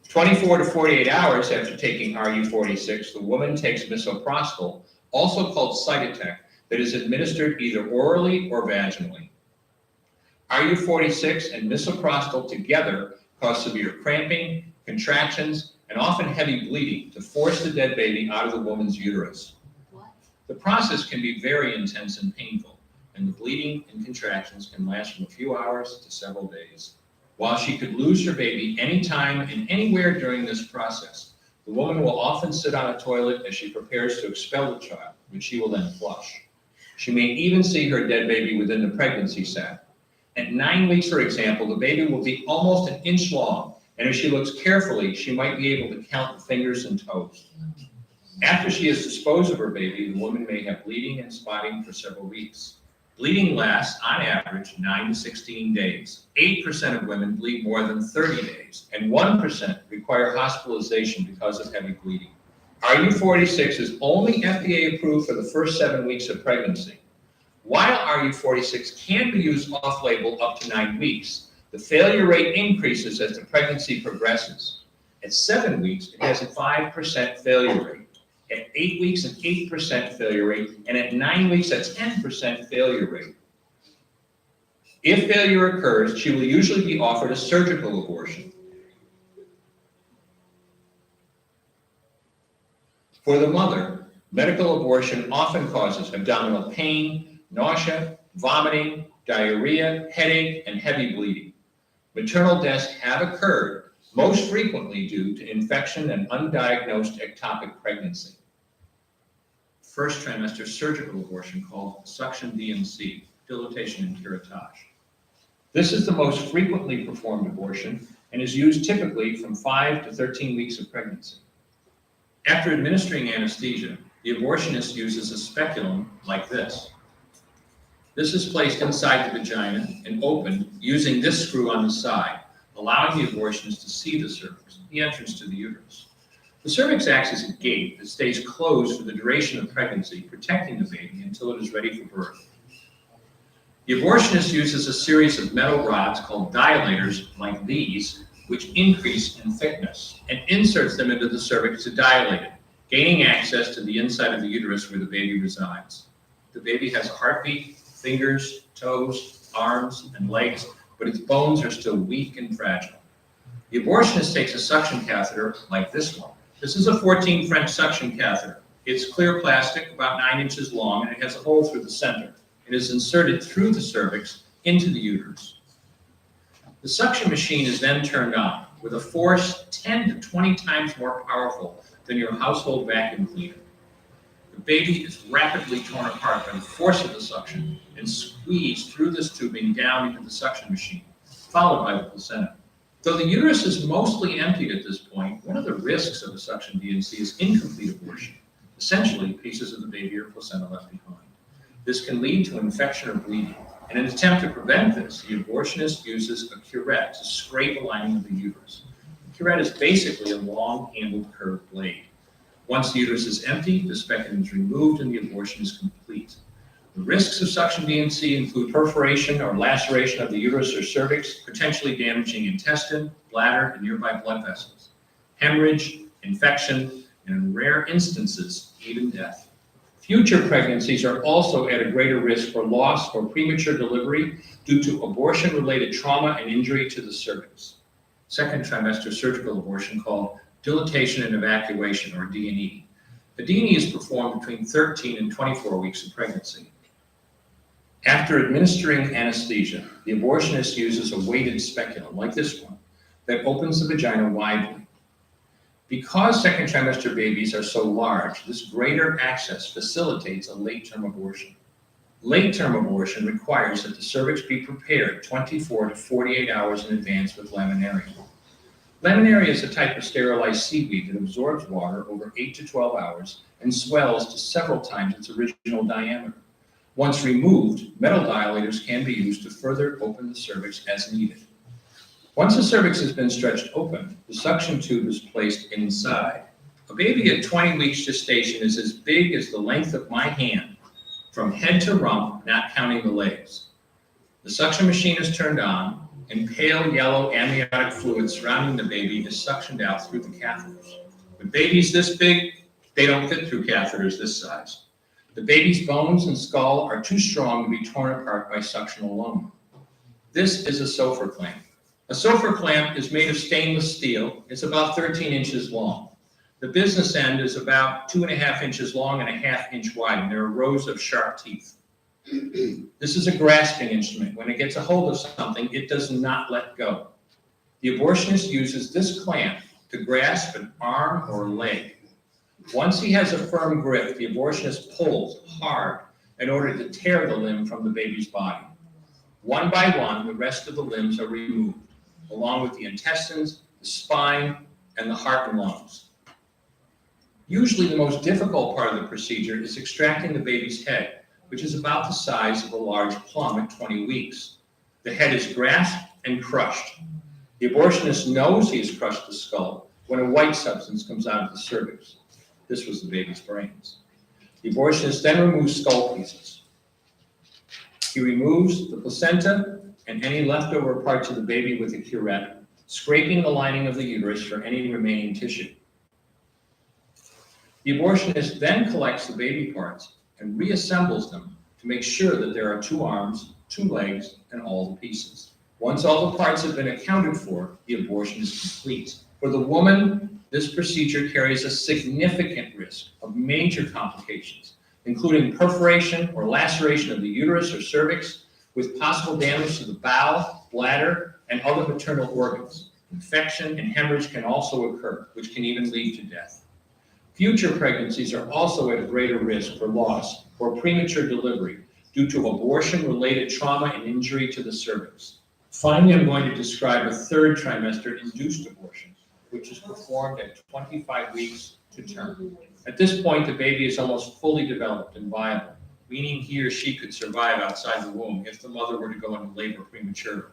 24 to 48 hours after taking RU46, the woman takes misoprostol, also called Cytotec, that is administered either orally or vaginally. RU46 and misoprostol together cause severe cramping, contractions, and often heavy bleeding to force the dead baby out of the woman's uterus. The process can be very intense and painful, and the bleeding and contractions can last from a few hours to several days. While she could lose her baby anytime and anywhere during this process, the woman will often sit on a toilet as she prepares to expel the child, which she will then flush. She may even see her dead baby within the pregnancy sac. At 9 weeks, for example, the baby will be almost an inch long, and if she looks carefully, she might be able to count the fingers and toes. After she has disposed of her baby, the woman may have bleeding and spotting for several weeks. Bleeding lasts, on average, 9 to 16 days. 8% of women bleed more than 30 days, and 1% require hospitalization because of heavy bleeding. RU46 is only FDA approved for the first 7 weeks of pregnancy. While RU46 can be used off-label up to 9 weeks, the failure rate increases as the pregnancy progresses. At 7 weeks, it has a 5% failure rate. At 8 weeks, an 8% failure rate, and at 9 weeks, a 10% failure rate. If failure occurs, she will usually be offered a surgical abortion. For the mother, medical abortion often causes abdominal pain, nausea, vomiting, diarrhea, headache, and heavy bleeding. Maternal deaths have occurred, most frequently due to infection and undiagnosed ectopic pregnancy. First trimester surgical abortion called suction DNC, dilatation and curettage. This is the most frequently performed abortion and is used typically from 5 to 13 weeks of pregnancy. After administering anesthesia, the abortionist uses a speculum like this. This is placed inside the vagina and opened using this screw on the side, allowing the abortionist to see the cervix, the entrance to the uterus. The cervix acts as a gate that stays closed for the duration of pregnancy, protecting the baby until it is ready for birth. The abortionist uses a series of metal rods called dilators, like these, which increase in thickness, and inserts them into the cervix to dilate it, gaining access to the inside of the uterus where the baby resides. The baby has a heartbeat, fingers, toes, arms, and legs, but its bones are still weak and fragile. The abortionist takes a suction catheter like this one. This is a 14 French suction catheter. It's clear plastic, about 9 inches long, and it has a hole through the center. It is inserted through the cervix into the uterus. The suction machine is then turned on with a force 10 to 20 times more powerful than your household vacuum cleaner. The baby is rapidly torn apart by the force of the suction and squeezed through this tubing down into the suction machine, followed by the placenta. Though the uterus is mostly emptied at this point, one of the risks of a suction D&C is incomplete abortion. Essentially, pieces of the baby or placenta left behind. This can lead to infection or bleeding. In an attempt to prevent this, the abortionist uses a curette to scrape the lining of the uterus. The curette is basically a long-handled curved blade. Once the uterus is empty, the speculum is removed and the abortion is complete. The risks of suction D&C include perforation or laceration of the uterus or cervix, potentially damaging intestine, bladder, and nearby blood vessels, hemorrhage, infection, and in rare instances, even death. Future pregnancies are also at a greater risk for loss or premature delivery due to abortion-related trauma and injury to the cervix. Second trimester surgical abortion, called dilatation and evacuation, or D&E. The D&E is performed between 13 and 24 weeks of pregnancy. After administering anesthesia, the abortionist uses a weighted speculum, like this one, that opens the vagina widely. Because second trimester babies are so large, this greater access facilitates a late-term abortion. Late-term abortion requires that the cervix be prepared 24 to 48 hours in advance with laminaria. Laminaria is a type of sterilized seaweed that absorbs water over 8 to 12 hours and swells to several times its original diameter. Once removed, metal dilators can be used to further open the cervix as needed. Once the cervix has been stretched open, the suction tube is placed inside. A baby at 20 weeks gestation is as big as the length of my hand, from head to rump, not counting the legs. The suction machine is turned on, and pale yellow amniotic fluid surrounding the baby is suctioned out through the catheters. With babies this big, they don't fit through catheters this size. The baby's bones and skull are too strong to be torn apart by suction alone. This is a Sofer clamp. A Sofer clamp is made of stainless steel. It's about 13 inches long. The business end is about 2.5 inches long and 1/2 inch wide, and there are rows of sharp teeth. This is a grasping instrument. When it gets a hold of something, it does not let go. The abortionist uses this clamp to grasp an arm or leg. Once he has a firm grip, the abortionist pulls hard in order to tear the limb from the baby's body. One by one, the rest of the limbs are removed, along with the intestines, the spine, and the heart and lungs. Usually the most difficult part of the procedure is extracting the baby's head, which is about the size of a large plum at 20 weeks. The head is grasped and crushed. The abortionist knows he has crushed the skull when a white substance comes out of the cervix. This was the baby's brains. The abortionist then removes skull pieces. He removes the placenta and any leftover parts of the baby with a curette, scraping the lining of the uterus for any remaining tissue. The abortionist then collects the baby parts and reassembles them to make sure that there are 2 arms, 2 legs, and all the pieces. Once all the parts have been accounted for, the abortion is complete. For the woman, this procedure carries a significant risk of major complications, including perforation or laceration of the uterus or cervix, with possible damage to the bowel, bladder, and other maternal organs. Infection and hemorrhage can also occur, which can even lead to death. Future pregnancies are also at a greater risk for loss or premature delivery due to abortion-related trauma and injury to the cervix. Finally, I'm going to describe a 3rd trimester induced abortion, which is performed at 25 weeks to term. At this point, the baby is almost fully developed and viable, meaning he or she could survive outside the womb if the mother were to go into labor prematurely.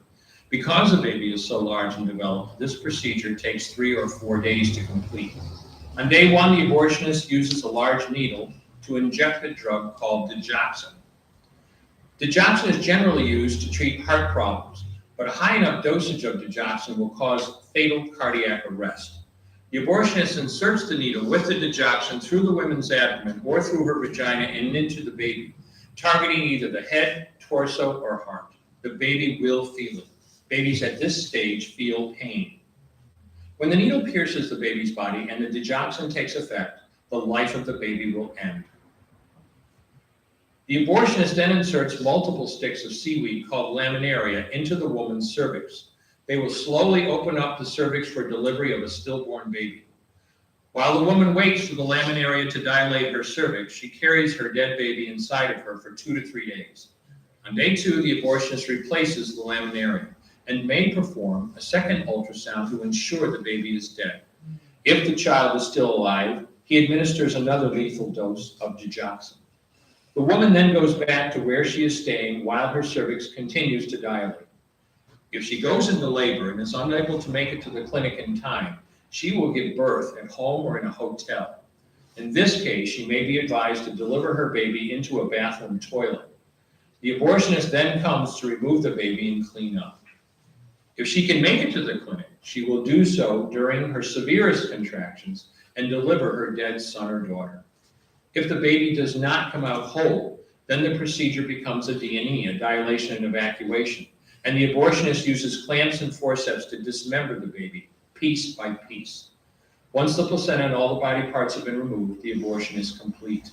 Because the baby is so large and developed, this procedure takes 3 or 4 days to complete. On day 1, the abortionist uses a large needle to inject a drug called digoxin. Digoxin is generally used to treat heart problems, but a high enough dosage of digoxin will cause fatal cardiac arrest. The abortionist inserts the needle with the digoxin through the woman's abdomen or through her vagina and into the baby, targeting either the head, torso, or heart. The baby will feel it. Babies at this stage feel pain. When the needle pierces the baby's body and the digoxin takes effect, the life of the baby will end. The abortionist then inserts multiple sticks of seaweed called laminaria into the woman's cervix. They will slowly open up the cervix for delivery of a stillborn baby. While the woman waits for the laminaria to dilate her cervix, she carries her dead baby inside of her for 2 to 3 days. On day 2, the abortionist replaces the laminaria and may perform a second ultrasound to ensure the baby is dead. If the child is still alive, he administers another lethal dose of digoxin. The woman then goes back to where she is staying while her cervix continues to dilate. If she goes into labor and is unable to make it to the clinic in time, she will give birth at home or in a hotel. In this case, she may be advised to deliver her baby into a bathroom toilet. The abortionist then comes to remove the baby and clean up. If she can make it to the clinic, she will do so during her severest contractions and deliver her dead son or daughter. If the baby does not come out whole, then the procedure becomes a D&E, a dilation and evacuation, and the abortionist uses clamps and forceps to dismember the baby, piece by piece. Once the placenta and all the body parts have been removed, the abortion is complete.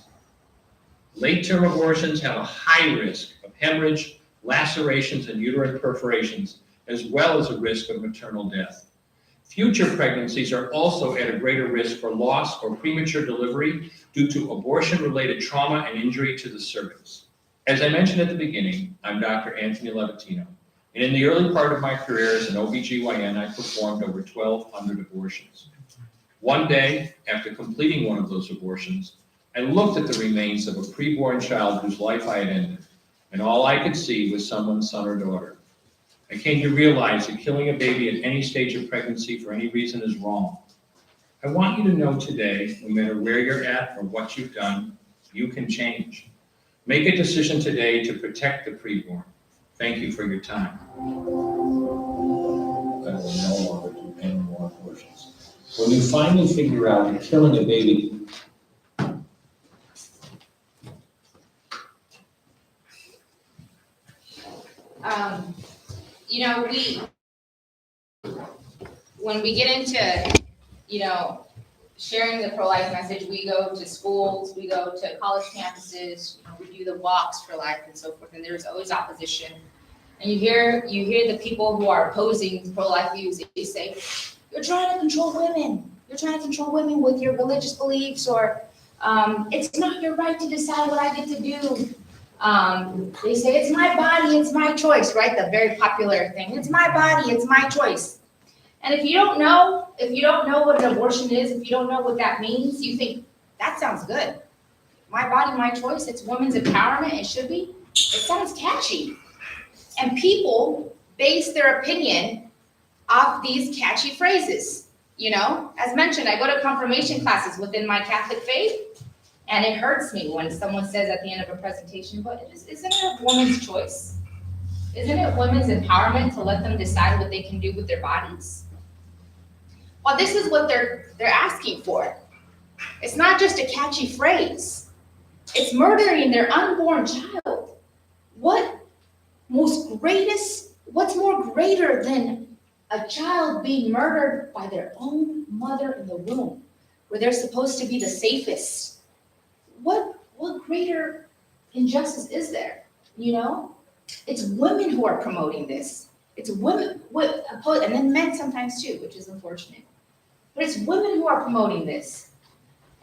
Late-term abortions have a high risk of hemorrhage, lacerations, and uterine perforations, as well as a risk of maternal death. Future pregnancies are also at a greater risk for loss or premature delivery due to abortion-related trauma and injury to the cervix. As I mentioned at the beginning, I'm Dr. Anthony Levatino, and in the early part of my career as an OBGYN, I performed over 1,200 abortions. One day, after completing one of those abortions, I looked at the remains of a preborn child whose life I had ended, and all I could see was someone's son or daughter. I came to realize that killing a baby at any stage of pregnancy for any reason is wrong. I want you to know today, no matter where you're at or what you've done, you can change. Make a decision today to protect the preborn. Thank you for your time. I will no longer do any more abortions. When you finally figure out that killing a baby when we get into, sharing the pro-life message, we go to schools, we go to college campuses, we do the walks for life and so forth, and there's always opposition. And you hear the people who are opposing pro-life views, they say, you're trying to control women. You're trying to control women with your religious beliefs, or it's not your right to decide what I get to do. They say, it's my body, it's my choice, right? The very popular thing, it's my body, it's my choice. And if you don't know what an abortion is, if you don't know what that means, you think, that sounds good. My body, my choice, it's women's empowerment, it should be. It sounds catchy. And people base their opinion off these catchy phrases. As mentioned, I go to confirmation classes within my Catholic faith, and it hurts me when someone says at the end of a presentation, but isn't it a woman's choice? Isn't it women's empowerment to let them decide what they can do with their bodies? Well, this is what they're asking for. It's not just a catchy phrase. It's murdering their unborn child. What's more greater than a child being murdered by their own mother in the womb, where they're supposed to be the safest? What greater injustice is there? It's women who are promoting this. It's women, and then men sometimes too, which is unfortunate. But it's women who are promoting this.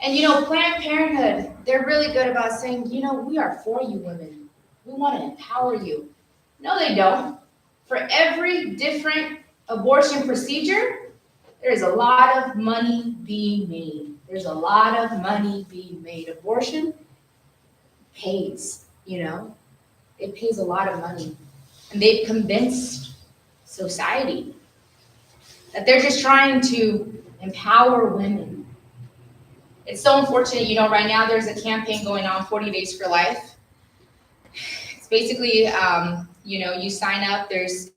And Planned Parenthood, they're really good about saying, we are for you women. We want to empower you. No, they don't. For every different abortion procedure, there's a lot of money being made. There's a lot of money being made. Abortion pays, it pays a lot of money. And they've convinced society that they're just trying to empower women. It's so unfortunate, right now there's a campaign going on, 40 Days for Life. basically, you sign up,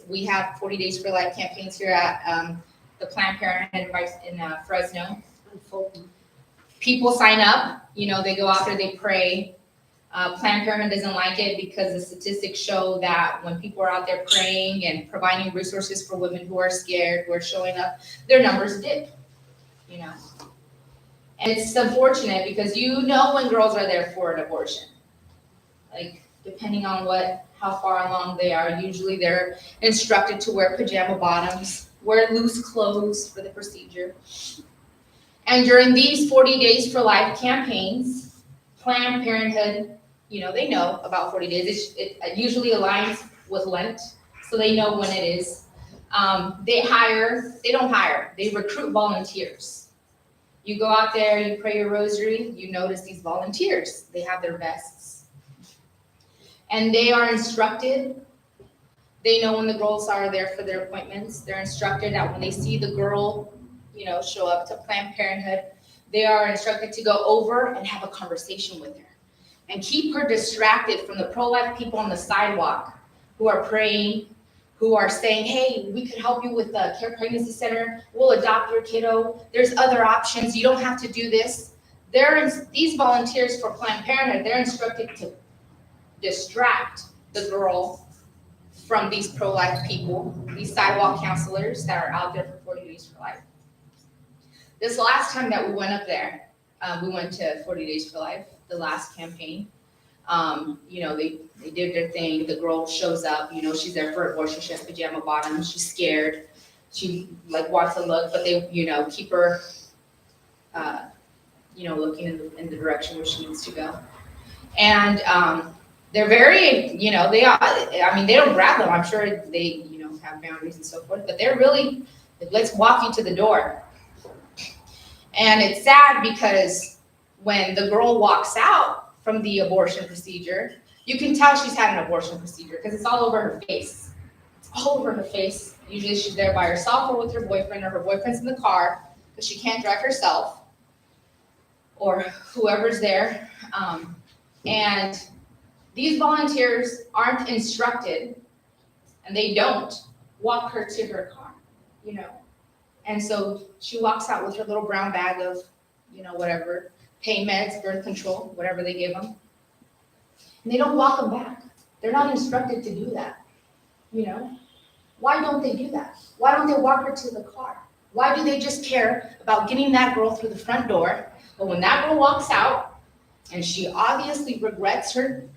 we have 40 Days for Life campaigns here at, the Planned Parenthood in Fresno. People sign up, they go out there, they pray. Planned Parenthood doesn't like it because the statistics show that when people are out there praying and providing resources for women who are scared, who are showing up, their numbers dip, And it's unfortunate because when girls are there for an abortion. Like, depending on how far along they are, usually they're instructed to wear pajama bottoms, wear loose clothes for the procedure. And during these 40 Days for Life campaigns, Planned Parenthood, they know about 40 days. It usually aligns with Lent, so they know when it is. They don't hire, they recruit volunteers. You go out there, you pray your rosary, you notice these volunteers. They have their vests. And they are instructed. They know when the girls are there for their appointments. They're instructed that when they see the girl, show up to Planned Parenthood, they are instructed to go over and have a conversation with her and keep her distracted from the pro-life people on the sidewalk who are praying, who are saying, hey, we could help you with the Care Pregnancy Center. We'll adopt your kiddo. There's other options. You don't have to do this. These volunteers for Planned Parenthood, they're instructed to distract the girl from these pro-life people, these sidewalk counselors that are out there for 40 Days for Life. This last time that we went up there, we went to 40 Days for Life, the last campaign. They did their thing. The girl shows up, she's there for abortion. She has pajama bottoms. She's scared. She wants to look, but they, keep her, looking in the direction where she needs to go. And they're very, they don't grab them. I'm sure they, have boundaries and so forth, but they're really, let's walk you to the door. And it's sad because when the girl walks out from the abortion procedure, you can tell she's had an abortion procedure because it's all over her face. It's all over her face. Usually she's there by herself or with her boyfriend, or her boyfriend's in the car because she can't drive herself, or whoever's there. And these volunteers aren't instructed, and they don't walk her to her car, And so she walks out with her little brown bag of, whatever, pain meds, birth control, whatever they give them. And they don't walk them back. They're not instructed to do that, Why don't they do that? Why don't they walk her to the car? Why do they just care about getting that girl through the front door? But when that girl walks out, and she obviously regrets her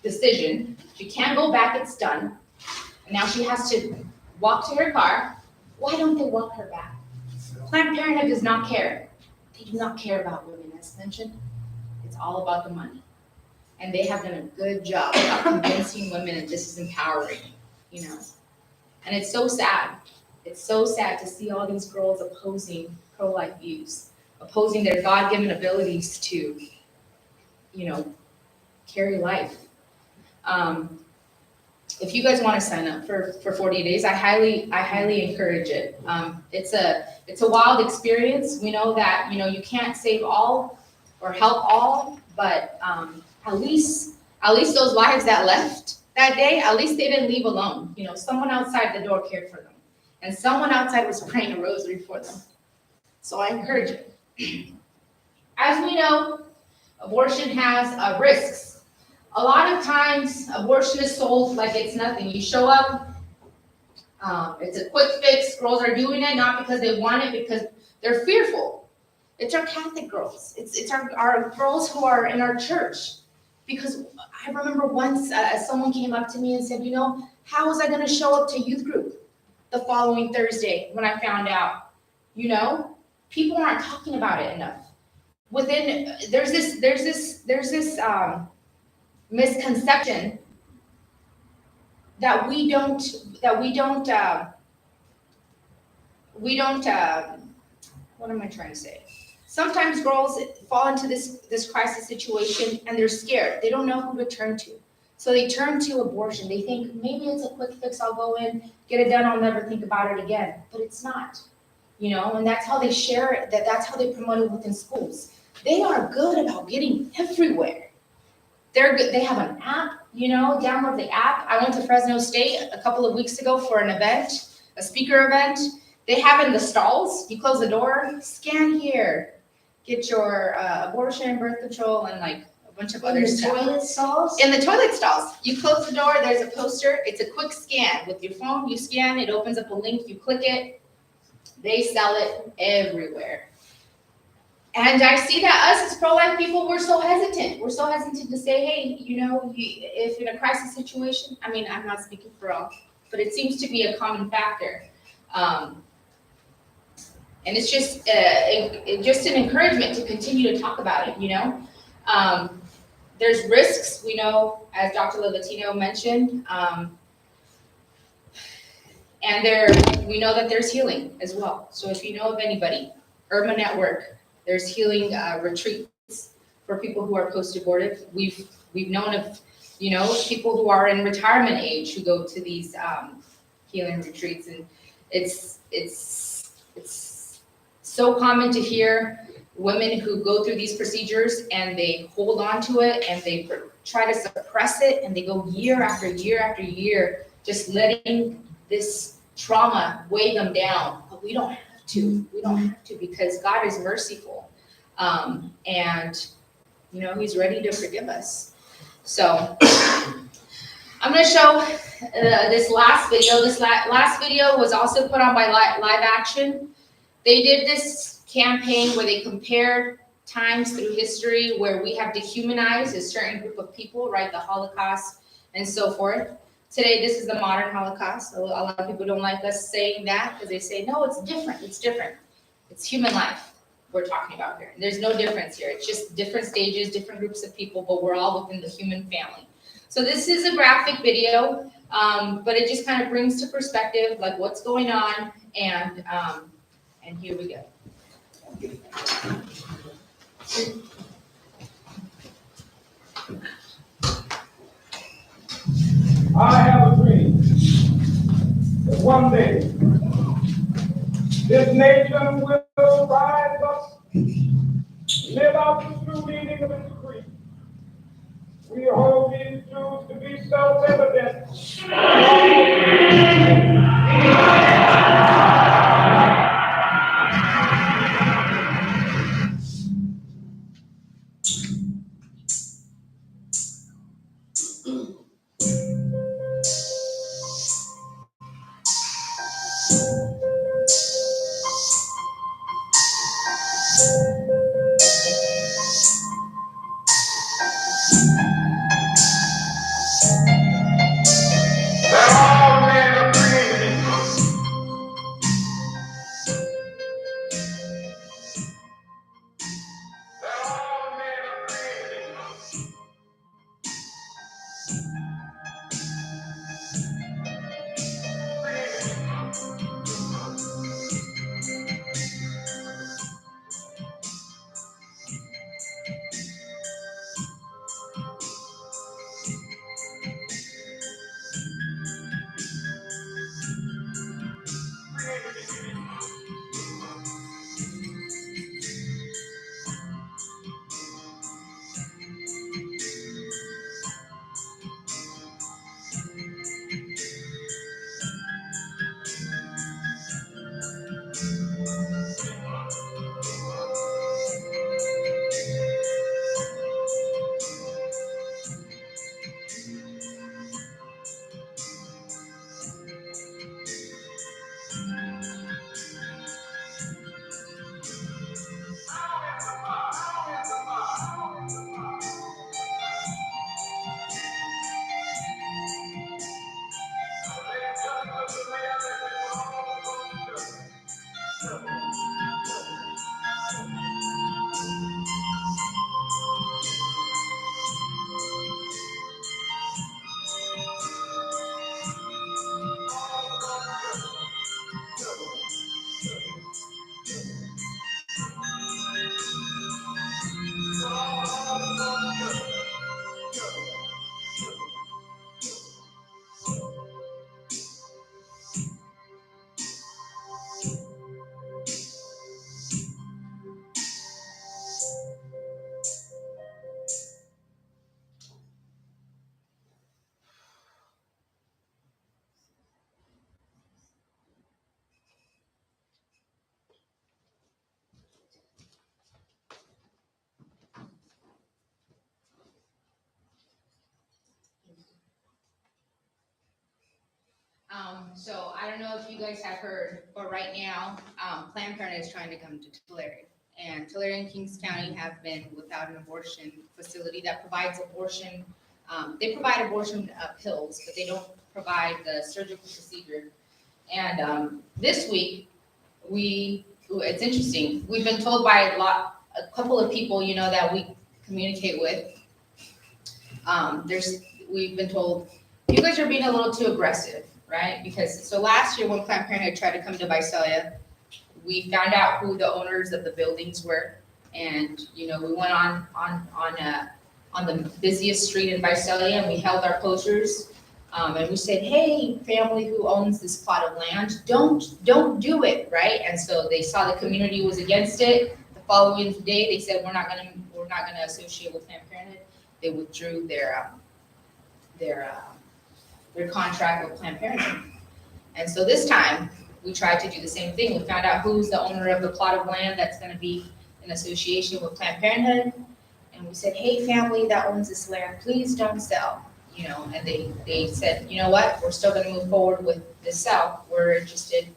decision, she can't go back, it's done, and now she has to walk to her car, why don't they walk her back? Planned Parenthood does not care. They do not care about women, as mentioned. It's all about the money. And they have done a good job of convincing women that this is empowering, And it's so sad. It's so sad to see all these girls opposing pro-life views, opposing their God-given abilities to, carry life. If you guys want to sign up for 40 days, I highly encourage it. It's a wild experience. We know that, you can't save all or help all, but at least those lives that left that day, at least they didn't leave alone. Someone outside the door cared for them, and someone outside was praying a rosary for them. So I encourage it. As we know, abortion has risks. A lot of times, abortion is sold like it's nothing. You show up, it's a quick fix. Girls are doing it not because they want it, because they're fearful. It's our Catholic girls. It's our girls who are in our church. Because I remember once someone came up to me and said, how was I going to show up to youth group the following Thursday when I found out? People aren't talking about it enough. There's this misconception that we don't what am I trying to say? Sometimes girls fall into this crisis situation and they're scared. They don't know who to turn to. So they turn to abortion. They think maybe it's a quick fix. I'll go in, get it done. I'll never think about it again. But it's not, and that's how they share it. That's how they promote it within schools. They are good about getting everywhere. they're good. They have an app, download the app. I went to Fresno State a couple of weeks ago for an event, a speaker event. They have in the stalls, you close the door, scan here, get your abortion, birth control, and like a bunch of other stuff. Toilet stalls? In the toilet stalls, you close the door, there's a poster, it's a quick scan. With your phone, you scan, it opens up a link, you click it. They sell it everywhere. And I see that us as pro-life people, we're so hesitant. We're so hesitant to say, hey, if in a crisis situation, I mean, I'm not speaking for all, but it seems to be a common factor. And it's just an encouragement to continue to talk about it, There's risks, we know, as Dr. Levatino mentioned, and we know that there's healing as well. So if you know of anybody, Urban Network, there's healing retreats for people who are post-abortive. We've known of, people who are in retirement age who go to these healing retreats, and it's so common to hear women who go through these procedures and they hold on to it and they try to suppress it, and they go year after year after year, just letting this trauma weigh them down. But we don't have to. We don't have to, because God is merciful, and He's ready to forgive us. So I'm going to show this last video. This last video was also put on by Live Action. They did this campaign where they compared times through history where we have dehumanized a certain group of people, right? The Holocaust and so forth. Today, this is the modern Holocaust. A lot of people don't like us saying that because they say, no, it's different. It's different. It's human life we're talking about here. There's no difference here. It's just different stages, different groups of people, but we're all within the human family. So this is a graphic video, but it just kind of brings to perspective like what's going on, and here we go. I have a dream that one day this nation will rise up, live out the true meaning of its creed. We hold these truths to be self-evident. So I don't know if you guys have heard, but right now, Planned Parenthood is trying to come to Tulare. And Tulare and Kings County have been without an abortion facility that provides abortion. They provide abortion pills, but they don't provide the surgical procedure. And this week, it's interesting, we've been told by a couple of people, that we communicate with. We've been told, you guys are being a little too aggressive, right? So last year when Planned Parenthood tried to come to Visalia, we found out who the owners of the buildings were. And, we went on the busiest street in Visalia and we held our posters. And we said, hey, family who owns this plot of land, don't do it, right? And so they saw the community was against it. The following day, they said, we're not gonna associate with Planned Parenthood. They withdrew their contract with Planned Parenthood. And so this time, we tried to do the same thing. We found out who's the owner of the plot of land that's gonna be in association with Planned Parenthood. And we said, hey, family that owns this land, please don't sell. And they said, you know what, we're still gonna move forward with this sale. We're interested,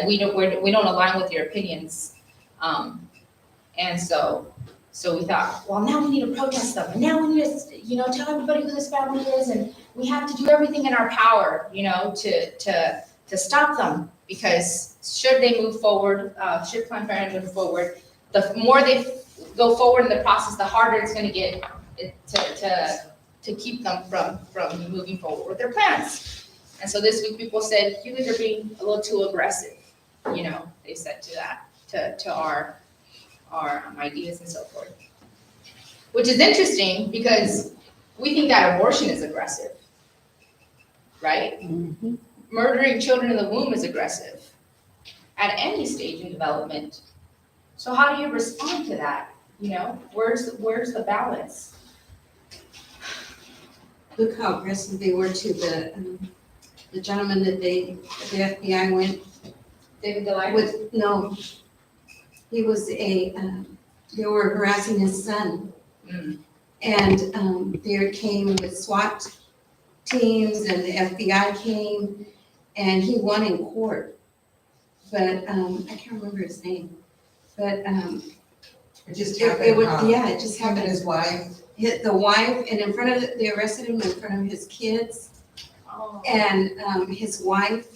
we don't align with your opinions. And so we thought, well, now we need to protest them. And now we need to, tell everybody who this family is. And we have to do everything in our power, to stop them. Because should they move forward, should Planned Parenthood move forward, the more they go forward in the process, the harder it's gonna get to keep them from moving forward with their plans. And so this week people said, you guys are being a little too aggressive, they said to our ideas and so forth. Which is interesting because we think that abortion is aggressive, right? Mm-hmm. Murdering children in the womb is aggressive at any stage in development. So how do you respond to that? Where's the balance? Look how aggressive they were to the gentleman that the FBI went David Delight? with. No, he was they were harassing his son. Mm. And there came with SWAT teams and the FBI came and he won in court. But I can't remember his name. But It just it happened, would, huh? yeah, it just Him and happened. his wife. The wife, and in front of, they arrested him in front of his kids Oh. and his wife.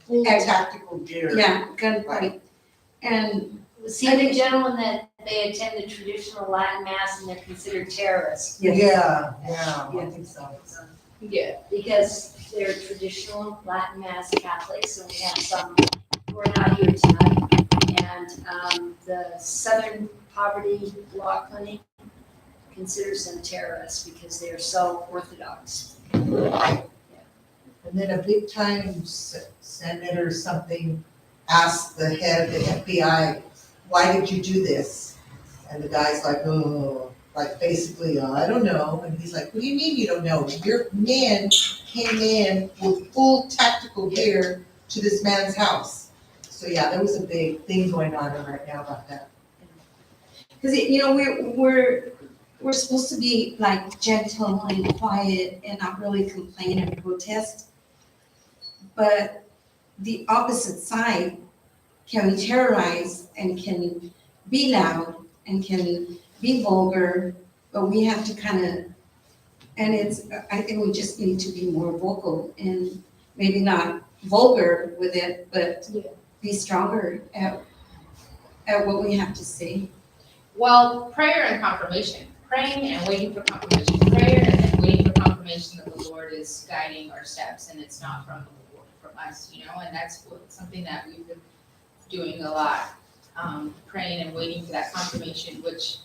Full tactical gear. Yeah, gunfight. And Was he the gentleman that they attend the traditional Latin mass and they're considered terrorists? Yeah, I think so. Yeah. Because they're traditional Latin mass Catholics, and we have some who are not here tonight. And the Southern Poverty Law Clinic considers them terrorists because they are so orthodox. And then a big time senator or something asked the head of the FBI, why did you do this? And the guy's like, oh, like basically, I don't know. And he's like, what do you mean you don't know? Your men came in with full tactical gear to this man's house. So yeah, there was a big thing going on right now about that. because we're supposed to be like gentle and quiet and not really complain and protest. But the opposite side can terrorize and can be loud and can be vulgar, but we have to kind of, and I think we just need to be more vocal and maybe not vulgar with it, but be stronger at what we have to say. Well, prayer and confirmation. Praying and waiting for confirmation. Prayer and then waiting for confirmation that the Lord is guiding our steps and it's not from the Lord, from us, and that's something that we've been doing a lot. Praying and waiting for that confirmation, which,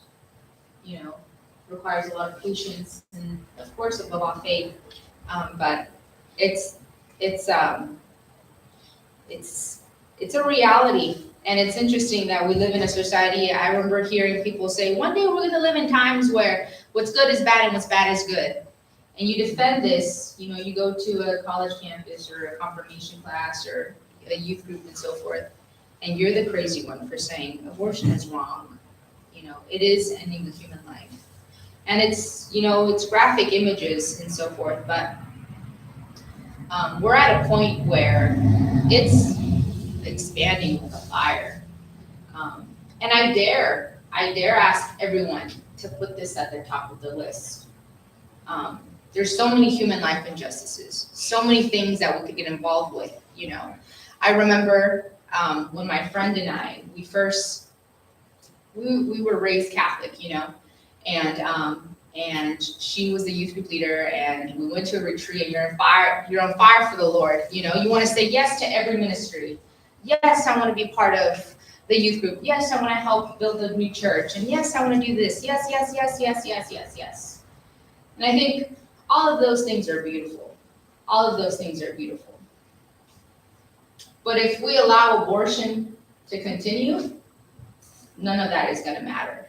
requires a lot of patience and of course above all faith. But it's a reality. And it's interesting that we live in a society, I remember hearing people say, one day we're gonna live in times where what's good is bad and what's bad is good. And you defend this, you go to a college campus or a confirmation class or a youth group and so forth, and you're the crazy one for saying abortion is wrong. It is ending the human life. And it's graphic images and so forth, but we're at a point where it's expanding with a fire. And I dare ask everyone to put this at the top of the list. There's so many human life injustices, so many things that we could get involved with, you know. I remember when my friend and I, we were raised Catholic, you know, and she was the youth group leader, and we went to a retreat, and you're on fire for the Lord, you know. You want to say yes to every ministry. Yes, I want to be part of the youth group. Yes, I want to help build a new church. And yes, I want to do this. Yes, yes, yes, yes, yes, yes, yes. And I think all of those things are beautiful. All of those things are beautiful. But if we allow abortion to continue, none of that is going to matter.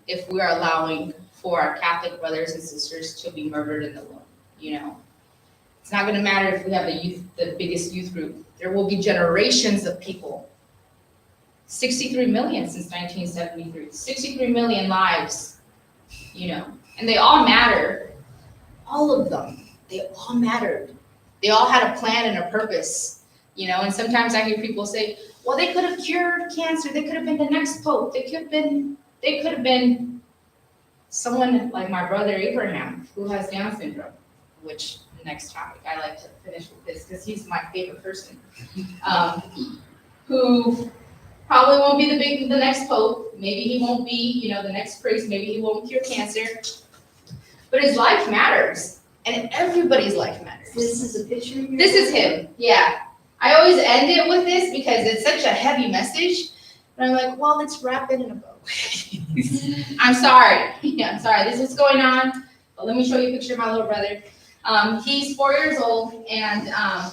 If we're allowing for our Catholic brothers and sisters to be murdered in the womb, you know, it's not going to matter if we have the biggest youth group. There will be generations of people. 63 million since 1973. 63 million lives, you know, and they all matter. All of them. They all mattered. They all had a plan and a purpose, you know. And sometimes I hear people say, well, they could have cured cancer. They could have been the next pope. They could have been someone like my brother Abraham, who has Down syndrome, which, next topic, I like to finish with this because he's my favorite person, who probably won't be the next pope. Maybe he won't be, you know, the next priest. Maybe he won't cure cancer. But his life matters, and everybody's life matters. This is a picture of your This is him, yeah. I always end it with this because it's such a heavy message. And I'm like, well, let's wrap it in a bow. I'm sorry. Yeah, I'm sorry. This is what's going on. But let me show you a picture of my little brother. He's 4 years old, and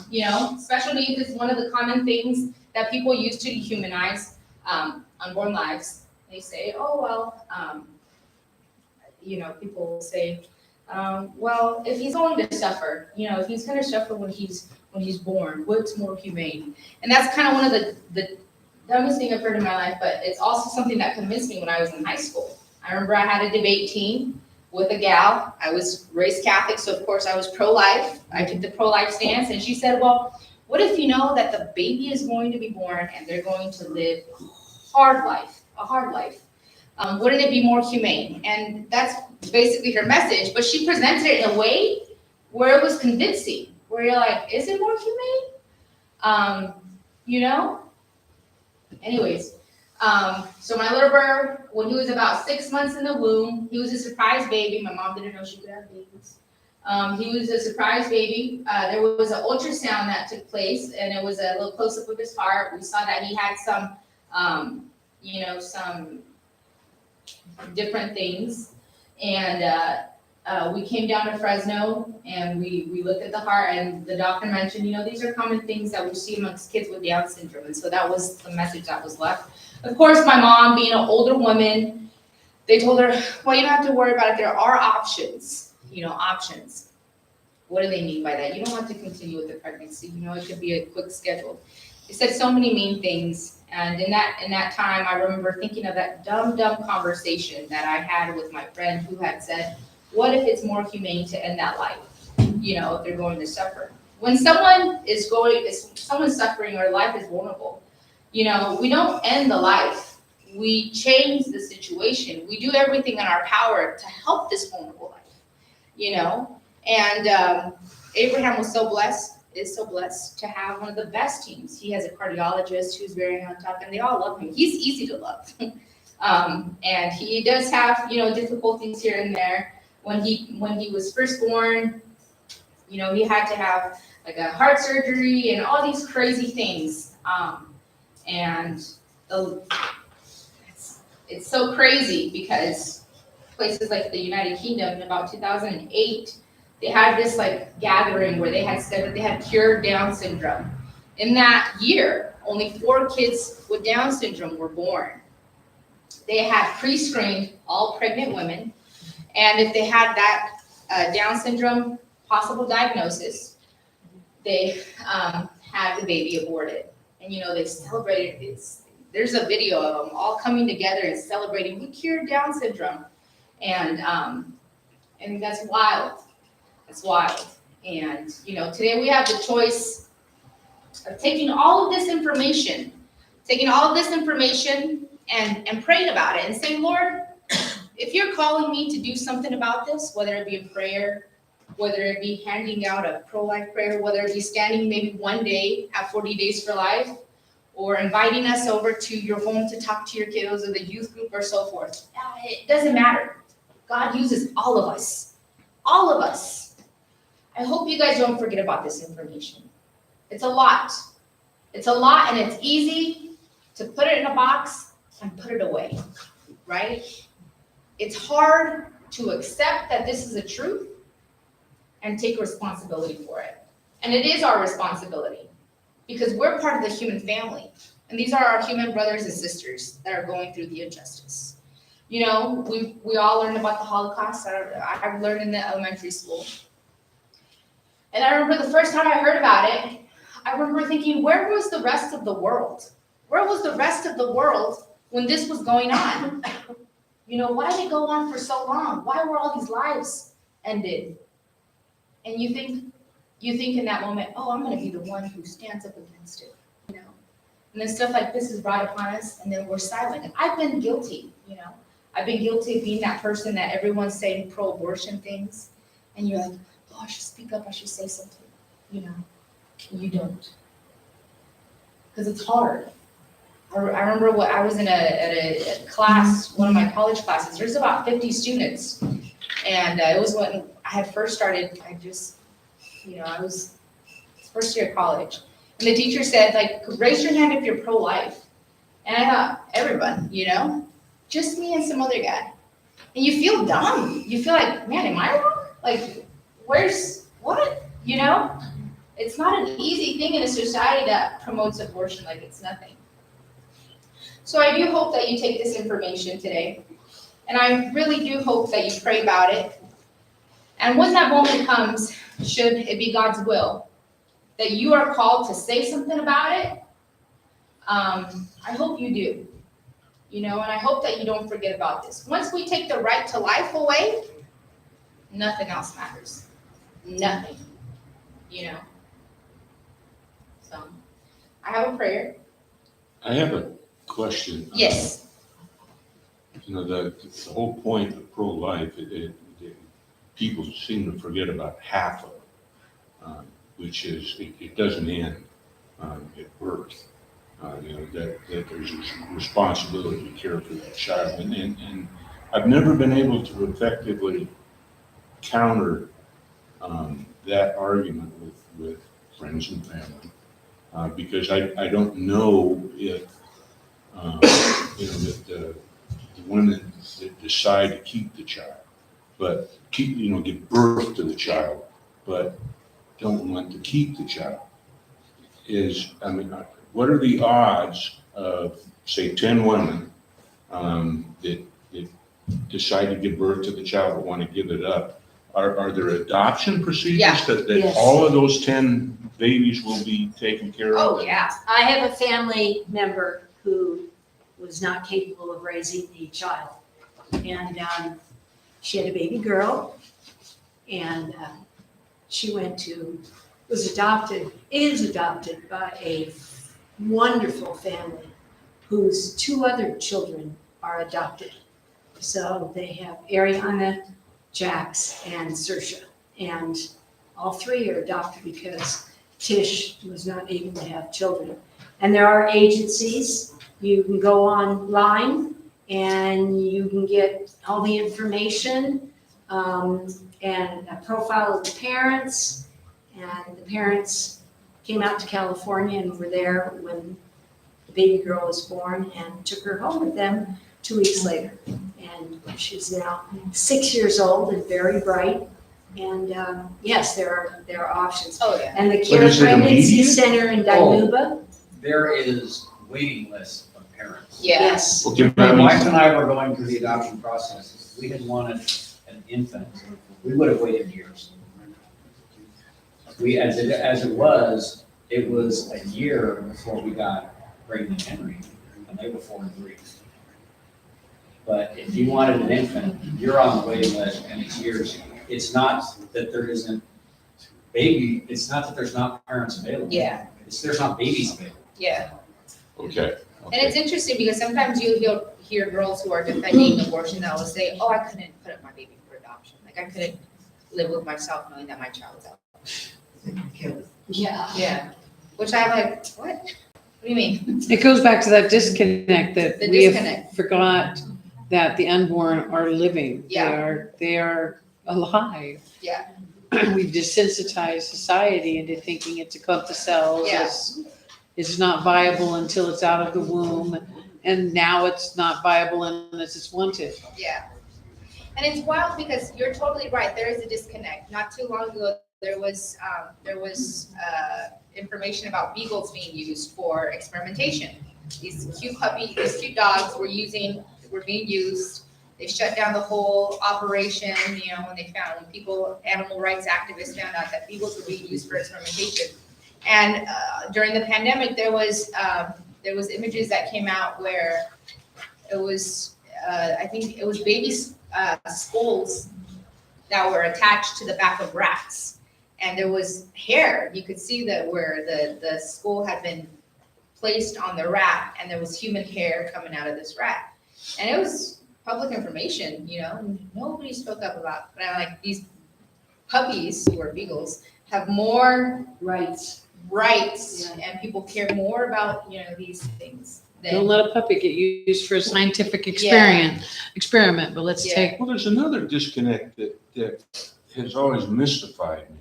you know, special needs is one of the common things that people use to dehumanize unborn lives. They say, oh well, you know, people will say, well, if he's going to suffer, you know, if he's going to suffer when he's born, what's more humane? And that's kind of one of the dumbest thing I've heard in my life, but it's also something that convinced me when I was in high school. I remember I had a debate team with a gal. I was raised Catholic, so of course I was pro-life. I took the pro-life stance, and she said, well, what if you know that the baby is going to be born and they're going to live a hard life? Wouldn't it be more humane? And that's basically her message, but she presented it in a way where it was convincing, where you're like, is it more humane? You know? Anyways, so my little bird, when he was about 6 months in the womb, he was a surprise baby. My mom didn't know she could have babies. He was a surprise baby. There was an ultrasound that took place, and it was a little close-up of his heart. We saw that he had some, you know, some different things. And we came down to Fresno, and we looked at the heart, and the doctor mentioned, you know, these are common things that we see amongst kids with Down syndrome. And so that was the message that was left. Of course, my mom, being an older woman, they told her, well, you don't have to worry about it. There are options, you know, options. What do they mean by that? You don't have to continue with the pregnancy. You know, it could be a quick schedule. They said so many mean things. And in that time, I remember thinking of that dumb conversation that I had with my friend who had said, what if it's more humane to end that life? You know, if they're going to suffer. When someone's suffering or life is vulnerable, you know, we don't end the life. We change the situation. We do everything in our power to help this vulnerable life, you know? And Abraham was so blessed, is so blessed to have one of the best teams. He has a cardiologist who's very on top, and they all love him. He's easy to love. And he does have, you know, difficulties here and there. When he was first born, you know, he had to have like a heart surgery and all these crazy things. It's so crazy because places like the United Kingdom in about 2008, they had this like gathering where they had said that they had cured Down syndrome. In that year, only 4 kids with Down syndrome were born. They had pre-screened all pregnant women, and if they had that Down syndrome possible diagnosis, they had the baby aborted. And you know, they celebrated this. There's a video of them all coming together and celebrating, we cured Down syndrome. And that's wild. That's wild. And, you know, today we have the choice of taking all of this information and praying about it and saying, Lord, if you're calling me to do something about this, whether it be a prayer, whether it be handing out a pro-life prayer, whether it be standing maybe one day at 40 Days for Life, or inviting us over to your home to talk to your kiddos or the youth group or so forth. It doesn't matter. God uses all of us. All of us. I hope you guys don't forget about this information. It's a lot. It's a lot, and it's easy to put it in a box and put it away, right? It's hard to accept that this is a truth and take responsibility for it. And it is our responsibility because we're part of the human family. And these are our human brothers and sisters that are going through the injustice. You know, we all learned about the Holocaust. I learned in the elementary school. And I remember the first time I heard about it, I remember thinking, where was the rest of the world? Where was the rest of the world when this was going on? You know, why did it go on for so long? Why were all these lives ended? And you think in that moment, oh, I'm going to be the one who stands up against it, you know? And then stuff like this is brought upon us, and then we're silent. And I've been guilty, you know? I've been guilty of being that person that everyone's saying pro-abortion things, and you're like, oh, I should speak up, I should say something, you know? And you don't. Because it's hard. I remember what I was in a class, one of my college classes. There's about 50 students, and it was when I had first started. I was first year of college, and the teacher said, like, raise your hand if you're pro-life. And I thought, everyone, you know, just me and some other guy. And you feel dumb. You feel like, man, am I wrong? Like, where's what? You know, it's not an easy thing in a society that promotes abortion like it's nothing. So I do hope that you take this information today, and I really do hope that you pray about it. And when that moment comes, should it be God's will, that you are called to say something about it, I hope you do. You know, and I hope that you don't forget about this. Once we take the right to life away, nothing else matters. Nothing. You know. So, I have a prayer. I have a question. Yes. You know, the whole point of pro-life, people seem to forget about half of it, which is it doesn't end at birth. You know, that there's a responsibility to care for that child. And I've never been able to effectively counter that argument with friends and family because I don't know if you know, that the women that decide to keep the child, but give birth to the child, but don't want to keep the child. What are the odds of, say, 10 women that decide to give birth to the child but want to give it up? Are there adoption procedures that Yes. all of those 10 babies will be taken care of? Oh, yeah. I have a family member who was not capable of raising a child. And she had a baby girl, and she is adopted by a wonderful family whose 2 other children are adopted. So they have Ariana, Jax, and Saoirse. And all 3 are adopted because Tish was not able to have children. And there are agencies. You can go online and you can get all the information and a profile of the parents. And the parents came out to California and were there when the baby girl was born and took her home with them 2 weeks later. And she's now 6 years old and very bright. And yes, there are options. Oh, yeah. And the Care Pregnancy immediate? Center in Dinuba. There is waiting lists of parents. Yes. Okay, My wife and I were going through the adoption process. If we had wanted an infant, we would have waited years. As it was a year before we got Brayden and Henry, and they were 4 and 3. But if you wanted an infant, you're on the waiting list, and it's years. It's not that there isn't baby, it's not that there's not parents available. Yeah. It's there's not babies available. Yeah. Okay. And it's interesting because sometimes you'll hear girls who are defending abortion that will say, oh, I couldn't put up my baby for adoption. Like I couldn't live with myself knowing that my child was out. Yeah. Yeah. Which I'm like, what? What do you mean? It goes back to that disconnect that The we have disconnect. forgot that the unborn are living. Yeah. They are alive. Yeah. We've desensitized society into thinking it's a clump of cells. Yeah. It's not viable until it's out of the womb. And now it's not viable unless it's wanted. Yeah. And it's wild because you're totally right. There is a disconnect. Not too long ago, there was information about beagles being used for experimentation. These cute dogs were being used. They shut down the whole operation, when animal rights activists found out that beagles were being used for experimentation. And during the pandemic, there was images that came out where it was, I think it was baby skulls that were attached to the back of rats. And there was hair. You could see that where the skull had been placed on the rat, and there was human hair coming out of this rat. And it was public information, and nobody spoke up about it. But I'm like, these puppies, who are beagles, have more rights, and people care more about, these things. Don't let a puppy get used for a scientific experiment, but let's Yeah. take, Well, there's another disconnect that has always mystified me.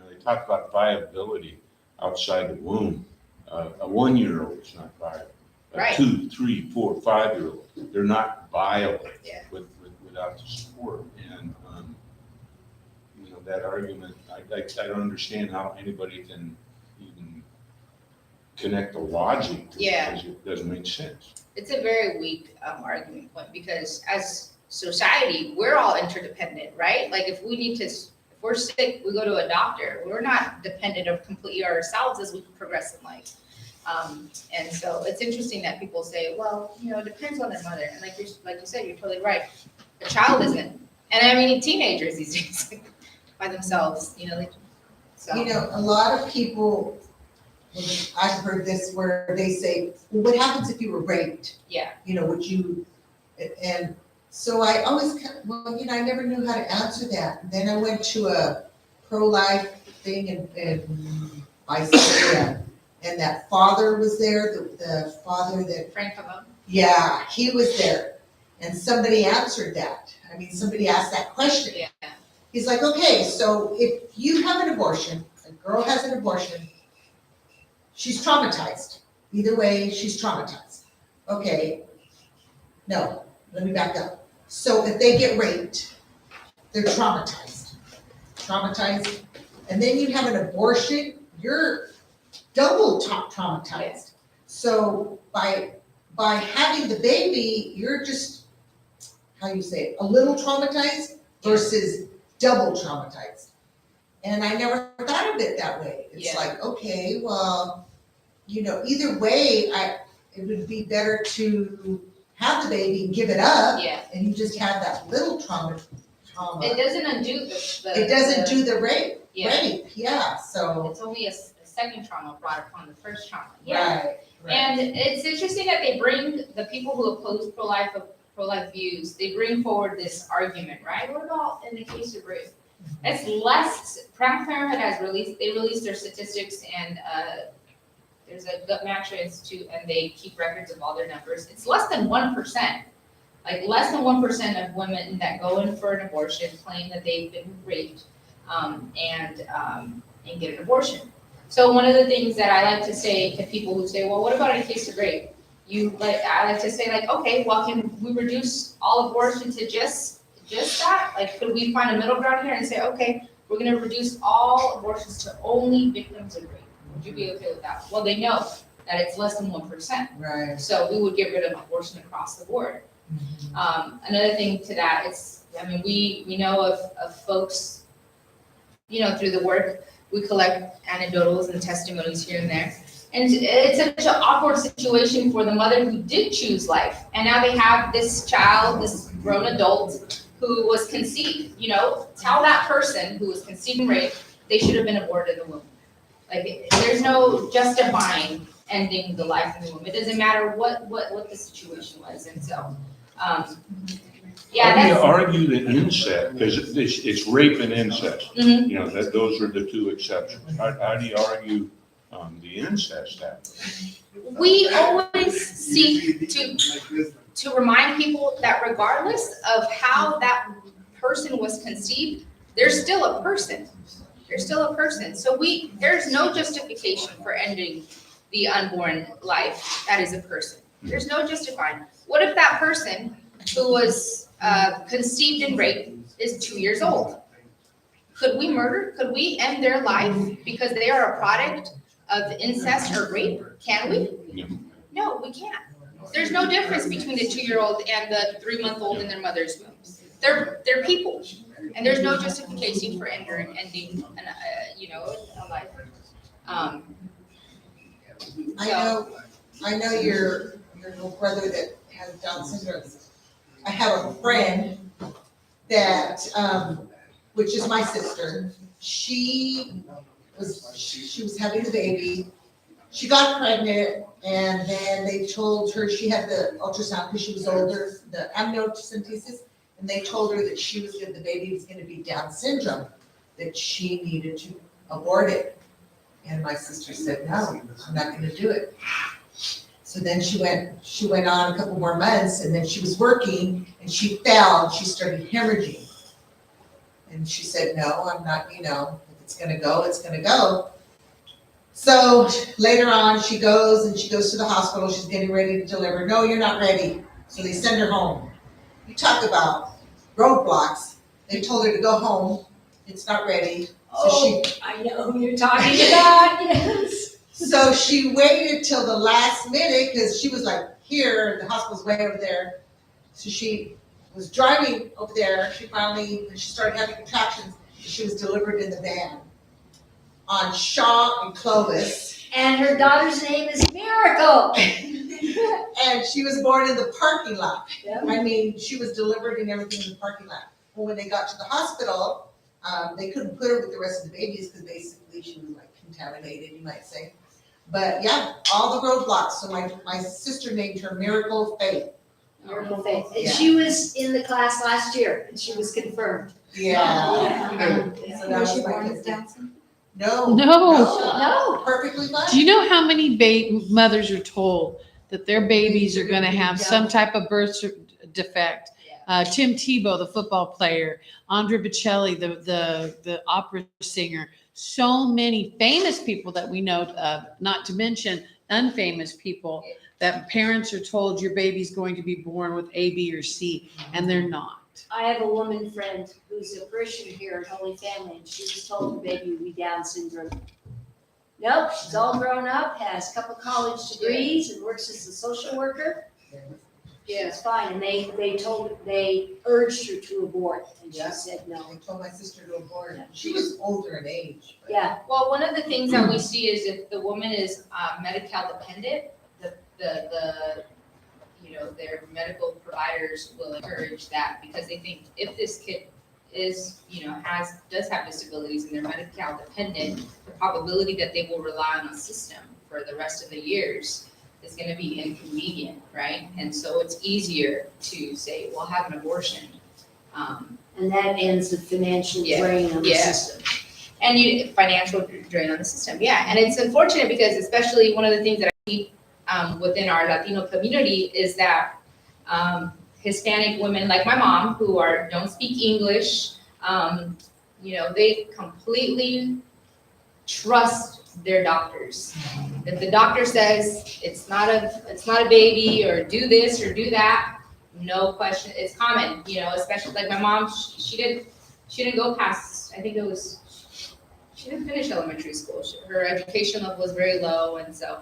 They talk about viability outside the womb. A 1-year-old is not viable. A Right. 2, 3, 4, 5-year-old, they're not viable Yeah. without the support. And that argument, I don't understand how anybody can even connect the logic to it, Yeah. because it doesn't make sense. It's a very weak argument point because as society, we're all interdependent, right? Like if we're sick, we go to a doctor. We're not dependent of completely ourselves as we progress in life. And so it's interesting that people say, well, it depends on their mother. And like you said, you're totally right. A child isn't. And I mean, teenagers these days by themselves, so. A lot of people, I've heard this where they say, well, what happens if you were raped? Yeah. Would you, and so I always, I never knew how to answer that. And then I went to a pro-life thing in Visalia, and that father was there, the father that, Frank Hubba. yeah, he was there. And somebody answered that. Somebody asked that question. Yeah. He's like, okay, so if you have an abortion, a girl has an abortion, she's traumatized. Either way, she's traumatized. Okay, no, let me back up. So if they get raped, they're traumatized. And then you have an abortion, you're double traumatized. So by having the baby, you're just, how you say it, a little traumatized versus double traumatized. And I never thought of it that way. It's like, okay, well, either way, it would be better to have the baby and give it up. Yeah. And you just have that little trauma. It doesn't undo the. It doesn't do the rape, Yeah. so. It's only a second trauma brought upon the first trauma. Right. And it's interesting that they bring the people who oppose pro-life views, they bring forward this argument, right? What about in the case of rape? It's less, Planned Parenthood released their statistics, and there's a Guttmacher Institute, and they keep records of all their numbers. It's less than 1%. Like less than 1% of women that go in for an abortion claim that they've been raped and get an abortion. So one of the things that I like to say to people who say, well, what about in a case of rape? I like to say okay, well, can we reduce all abortion to just that? Like, could we find a middle ground here and say, okay, we're gonna reduce all abortions to only victims of rape? Would you be okay with that? Well, they know that it's less than 1%. Right. So we would get rid of abortion across the board. Another thing to that is, we know of folks, through the work, we collect anecdotals and testimonies here and there. And it's such an awkward situation for the mother who did choose life. And now they have this child, this grown adult who was conceived, tell that person who was conceived and raped, they should have been aborted in the womb. Like, there's no justifying ending the life in the womb. It doesn't matter what the situation was, and so, yeah, How do you that's. argue the incest, because it's rape and incest, Mhm. you know, those are the two exceptions. How do you argue, the incest aspect? We always seek to remind people that regardless of how that person was conceived, they're still a person. They're still a person. So there's no justification for ending the unborn life that is a person. There's no justifying. What if that person who was conceived in rape is 2 years old? Could we end their life because they are a product of incest or rape? Can we? No, we can't. There's no difference between the 2-year-old and the 3-month-old in their mother's womb. They're people, and there's no justification for ending a life. I know your little brother that has Down syndrome. I have a friend that, which is my sister. She was having the baby. She got pregnant, and then they told her she had the ultrasound because she was older, the amniocentesis, and they told her that the baby was going to be Down syndrome, that she needed to abort it. And my sister said, no, I'm not going to do it. So then she went on a couple more months, and then she was working, and she fell, and she started hemorrhaging. And she said, no, I'm not, if it's going to go, it's going to go. So later on, she goes to the hospital. She's getting ready to deliver. No, you're not ready. So they send her home. You talk about roadblocks. They told her to go home. It's not ready. I know who you're talking about, yes. So she waited till the last minute because she was like here, and the hospital's way over there. So she was driving over there. When she started having contractions, she was delivered in the van on Shaw and Clovis. And her daughter's name is Miracle. And she was born in the parking lot. Yep. I mean, she was delivered and everything in the parking lot. Well, when they got to the hospital, they couldn't put her with the rest of the babies because basically she was like contaminated, you might say. But yeah, all the roadblocks. So my sister named her Miracle Faith. Miracle Faith. And Yeah. she was in the class last year, and she was confirmed. Yeah. So that Was was she my born kid. with Down syndrome? No. No. Perfectly fine. Do you know how many mothers are told that their babies are going to have some type of birth defect? Tim Tebow, the football player, Andrea Bocelli, the opera singer, so many famous people that we know of, not to mention unfamous people, that parents are told your baby's going to be born with A, B, or C, and they're not. I have a woman friend who's a parishioner here at Holy Family, and she was told the baby would be Down syndrome. Nope, she's all grown up, has a couple college degrees, and works as a social worker. Yeah, it's fine, and they urged her to abort, and she said no. They told my sister to abort. She was older in age. But Yeah, Well, one of the things that we see is if the woman is Medi-Cal dependent, their medical providers will encourage that because they think if this kid is, does have disabilities and they're Medi-Cal dependent, the probability that they will rely on a system for the rest of the years is going to be inconvenient, right? And so it's easier to say, well, have an abortion. and that ends the financial drain on the Yeah. system. And financial drain on the system, yeah. And it's unfortunate because especially one of the things that I see within our Latino community is that Hispanic women like my mom who don't speak English, they completely trust their doctors. If the doctor says it's not a baby or do this or do that, no question. It's common, especially like my mom. She didn't go past. I think it was. She didn't finish elementary school. Her education level was very low, and so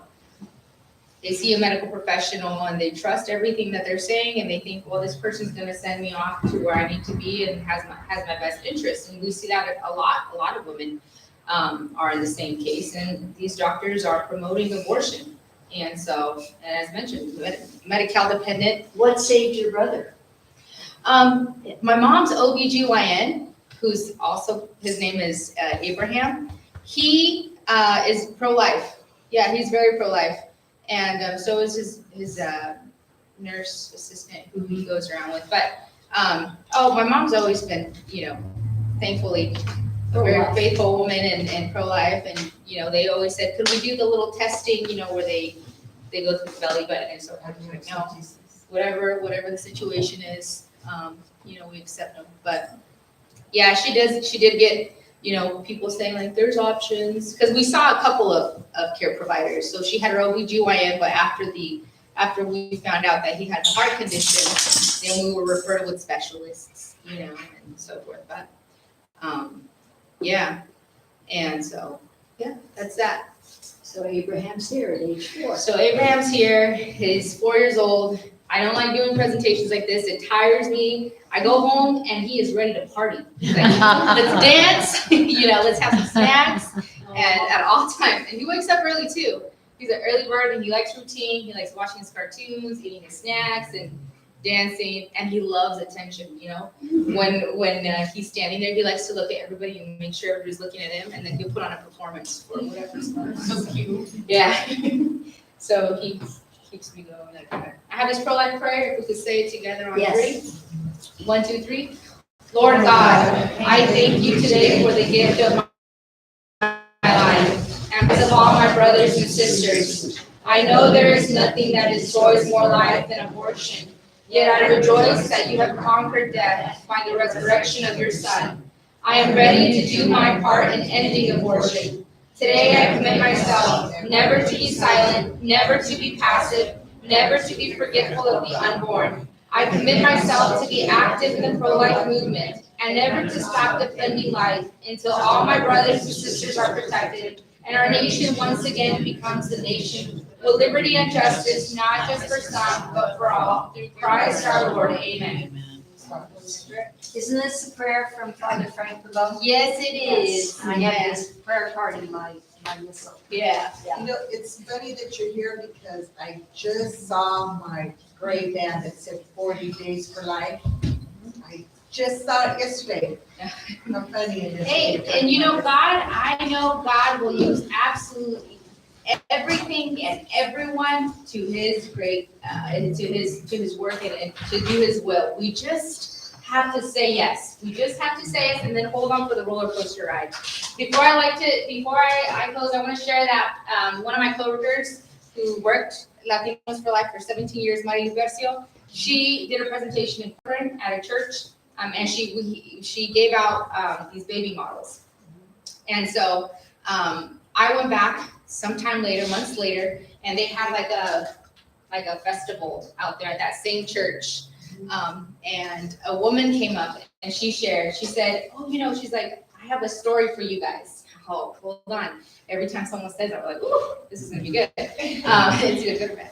they see a medical professional and they trust everything that they're saying, and they think, well, this person's going to send me off to where I need to be and has my best interest. And we see that a lot. A lot of women are in the same case, and these doctors are promoting abortion. And so, and as mentioned, Medi-Cal dependent. What saved your brother? My mom's OBGYN who's also, his name is Abraham. He is pro-life. Yeah, he's very pro-life. And so is his nurse assistant who he goes around with. But, my mom's always been, thankfully, a very faithful woman and pro-life. And, they always said, could we do the little testing, where they go through the belly button and so forth. Like, no, whatever the situation is, we accept them. But yeah, she did get, people saying like, there's options. Because we saw a couple of care providers. So she had her OBGYN, but after we found out that he had a heart condition, then we were referred with specialists, and so forth. But, yeah. And so, yeah, that's that. So Abraham's here at age 4. So Abraham's here, he's 4 years old. I don't like doing presentations like this, it tires me. I go home and he is ready to party. He's like, let's dance, let's have some snacks, and at all times. And he wakes up early too. He's an early bird and he likes routine, he likes watching his cartoons, eating his snacks and dancing, and he loves attention, When he's standing there, he likes to look at everybody and make sure everybody's looking at him, and then he'll put on a performance for whatever. So cute. Yeah. So he keeps me going like that. I have this pro-life prayer, if we could say it together on Yes. 3. 1, 2, 3. Lord God, I thank you today for the gift of my life, and for all my brothers and sisters. I know there is nothing that destroys more life than abortion. Yet I rejoice that you have conquered death by the resurrection of your Son. I am ready to do my part in ending abortion. Today I commit myself never to be silent, never to be passive, never to be forgetful of the unborn. I commit myself to be active in the pro-life movement and never to stop defending life until all my brothers and sisters are protected and our nation once again becomes the nation with liberty and justice, not just for some, but for all. Through Christ our Lord. Amen. Isn't this a prayer from Father Frank Pavone? Yes, it is. I have this prayer card in my whistle. Yeah. It's funny that you're here because I just saw my gray band that said 40 days for life. I just saw it yesterday. How funny it is. Hey, and I know God will use absolutely everything and everyone to his great, to his work and to do his will. We just have to say yes. We just have to say yes and then hold on for the roller coaster ride. Before I close, I want to share that one of my coworkers who worked Latinos for Life for 17 years, Maria Garcia, she did a presentation in Portland at a church, and she gave out these baby models. And so I went back sometime later, months later, and they had like a festival out there at that same church. And a woman came up and she shared, she said, she's like, I have a story for you guys. Oh, hold on. Every time someone says that, we're like, ooh, this is gonna be good. It's a good bad.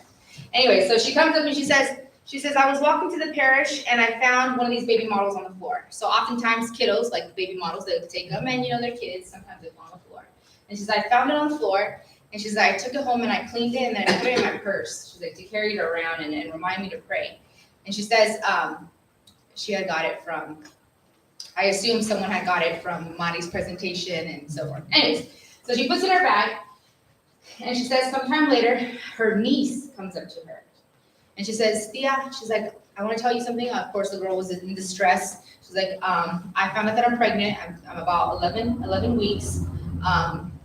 Anyway, so she comes up and she says, I was walking to the parish and I found one of these baby models on the floor. So oftentimes kiddos, like the baby models, they'll take them and they're kids, sometimes they fall on the floor. And she's like, I found it on the floor. And she's like, I took it home and I cleaned it and then I put it in my purse. She's like, to carry it around and remind me to pray. And she says, she had got it from, I assume someone had got it from Mari's presentation and so forth. Anyways, so she puts it in her bag and she says sometime later, her niece comes up to her. And she says, Tia, she's like, I want to tell you something. Of course, the girl was in distress. She's like, I found out that I'm pregnant. I'm about 11 weeks.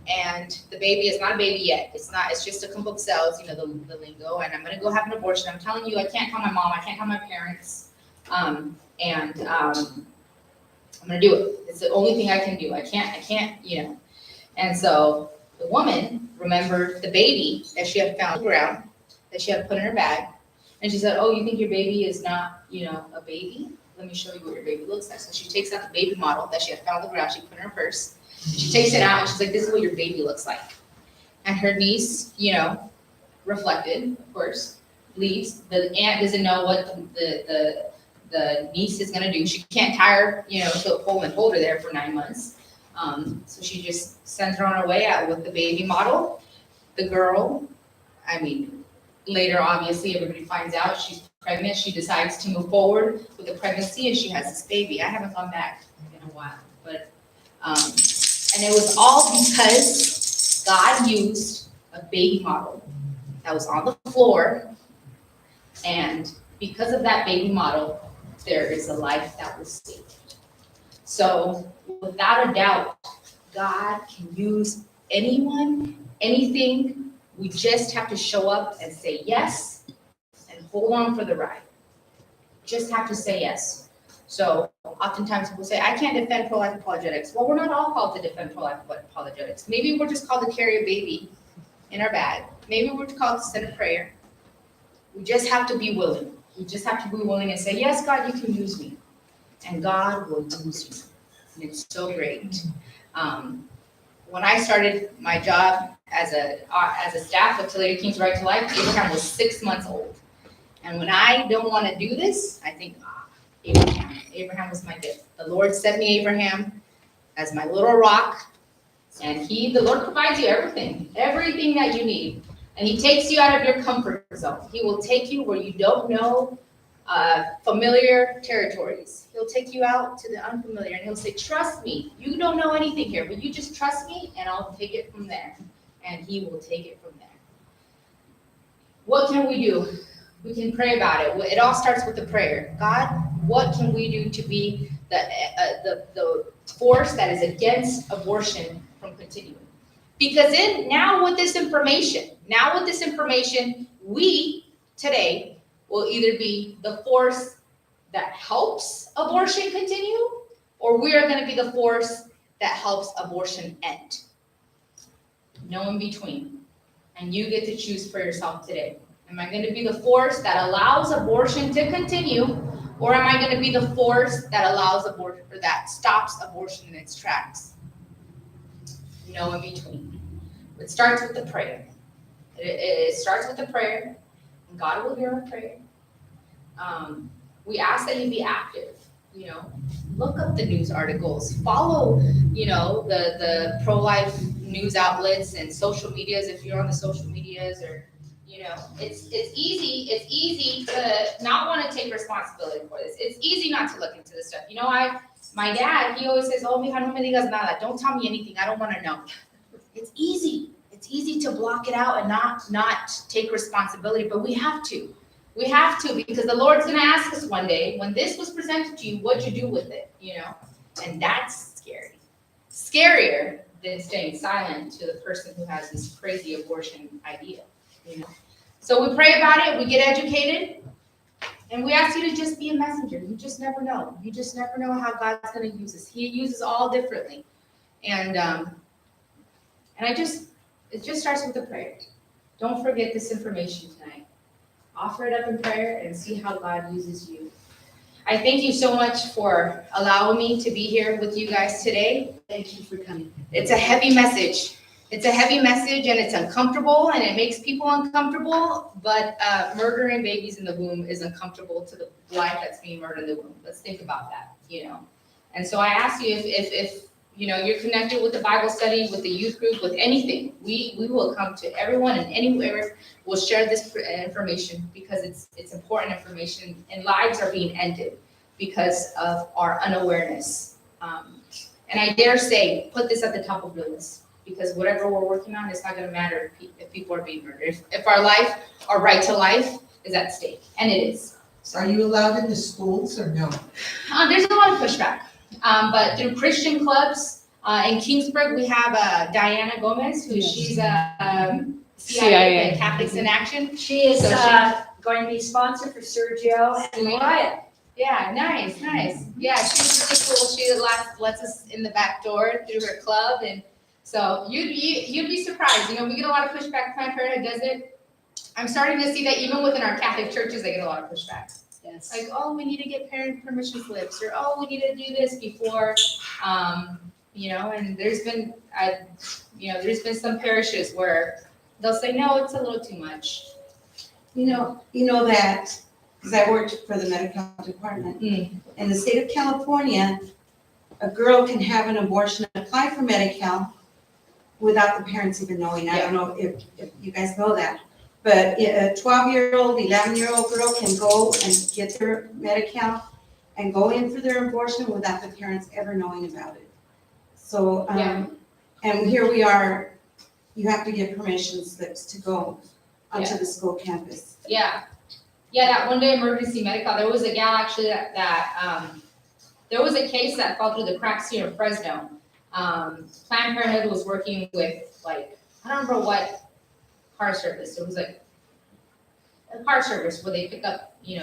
And the baby is not a baby yet. It's just a clump of cells, the lingo. And I'm going to go have an abortion. I'm telling you, I can't tell my mom. I can't tell my parents. I'm going to do it. It's the only thing I can do. I can't. And so the woman remembered the baby that she had found on the ground, that she had put in her bag. And she said, oh, you think your baby is not, a baby? Let me show you what your baby looks like. So she takes out the baby model that she had found on the ground. She put in her purse. She takes it out and she's like, this is what your baby looks like. And her niece, reflected, of course, leaves. The aunt doesn't know what the niece is gonna do. She can't tie her, to a pole and hold her there for 9 months. So she just sends her on her way out with the baby model. The girl, later, obviously, everybody finds out she's pregnant. She decides to move forward with the pregnancy and she has this baby. I haven't gone back in a while. but, and it was all because God used a baby model that was on the floor, and because of that baby model, there is a life that was saved. So without a doubt, God can use anyone, anything. We just have to show up and say yes and hold on for the ride. Just have to say yes. So oftentimes people say, I can't defend pro-life apologetics. Well, we're not all called to defend pro-life apologetics. Maybe we're just called to carry a baby in our bag. Maybe we're called to send a prayer. We just have to be willing. We just have to be willing and say, yes, God, you can use me. And God will use you. And it's so great. When I started my job as a staff with Tulare King's Right to Life, Abraham was 6 months old. And when I don't want to do this, I think, Abraham. Abraham was my gift. The Lord sent me Abraham as my little rock. And the Lord provides you everything that you need. And he takes you out of your comfort zone. He will take you where you don't know familiar territories. He'll take you out to the unfamiliar and he'll say, trust me. You don't know anything here, but you just trust me and I'll take it from there. And he will take it from there. What can we do? We can pray about it. It all starts with the prayer. God, what can we do to be the force that is against abortion from continuing? Because now with this information, we today will either be the force that helps abortion continue, or we are going to be the force that helps abortion end. No in between. And you get to choose for yourself today. Am I going to be the force that allows abortion to continue, or am I going to be the force that allows abortion, or that stops abortion in its tracks? No in between. It starts with the prayer. It starts with the prayer, and God will hear our prayer. We ask that you be active. Look up the news articles. Follow, the pro-life news outlets and social medias if you're on the social medias, or it's easy to not want to take responsibility for this. It's easy not to look into this stuff. My dad, he always says, "Oh, mija, no me digas nada. Don't tell me anything. I don't want to know." It's easy. It's easy to block it out and not take responsibility, but we have to. We have to, because the Lord's going to ask us one day, when this was presented to you, what'd you do with it? And that's scary. Scarier than staying silent to the person who has this crazy abortion idea. So we pray about it, we get educated, and we ask you to just be a messenger. You just never know. You just never know how God's going to use us. He uses all differently. And it just starts with a prayer. Don't forget this information tonight. Offer it up in prayer and see how God uses you. I thank you so much for allowing me to be here with you guys today. Thank you for coming. It's a heavy message. It's a heavy message, and it's uncomfortable, and it makes people uncomfortable, but murdering babies in the womb is uncomfortable to the life that's being murdered in the womb. Let's think about that, And so I ask you if you're connected with the Bible study, with the youth group, with anything, we will come to everyone and anywhere. We'll share this information because it's important information, and lives are being ended because of our unawareness. And I dare say, put this at the top of your list, because whatever we're working on, it's not going to matter if people are being murdered. If our right to life is at stake, and it is. Are you allowed in the schools or no? There's a lot of pushback. But through Christian clubs in Kingsburg, we have Diana Gomez, she's a CIA, Catholics in Action. She is going to be sponsored for Sergio and Wyatt. Yeah, nice. Yeah, she's really cool. She lets us in the back door through her club, and so you'd be surprised. We get a lot of pushback. Planned Parenthood does it. I'm starting to see that even within our Catholic churches, they get a lot of pushback. Yes. Like, oh, we need to get parent permission slips, or oh, we need to do this before, and there's been some parishes where they'll say, no, it's a little too much. You know that, because I worked for the medical department. In the state of California, a girl can have an abortion and apply for Medi-Cal without the parents even knowing. I don't know if you guys know that. But a 12-year-old, 11-year-old girl can go and get their Medi-Cal and go in for their abortion without the parents ever knowing about it. So, Yeah. and here we are, you have to get permission slips to go onto the school campus. Yeah. Yeah, that one day emergency medical, there was a gal actually there was a case that fell through the cracks here in Fresno. Planned Parenthood was working with like, I don't remember what car service, it was like a car service where they pick up, you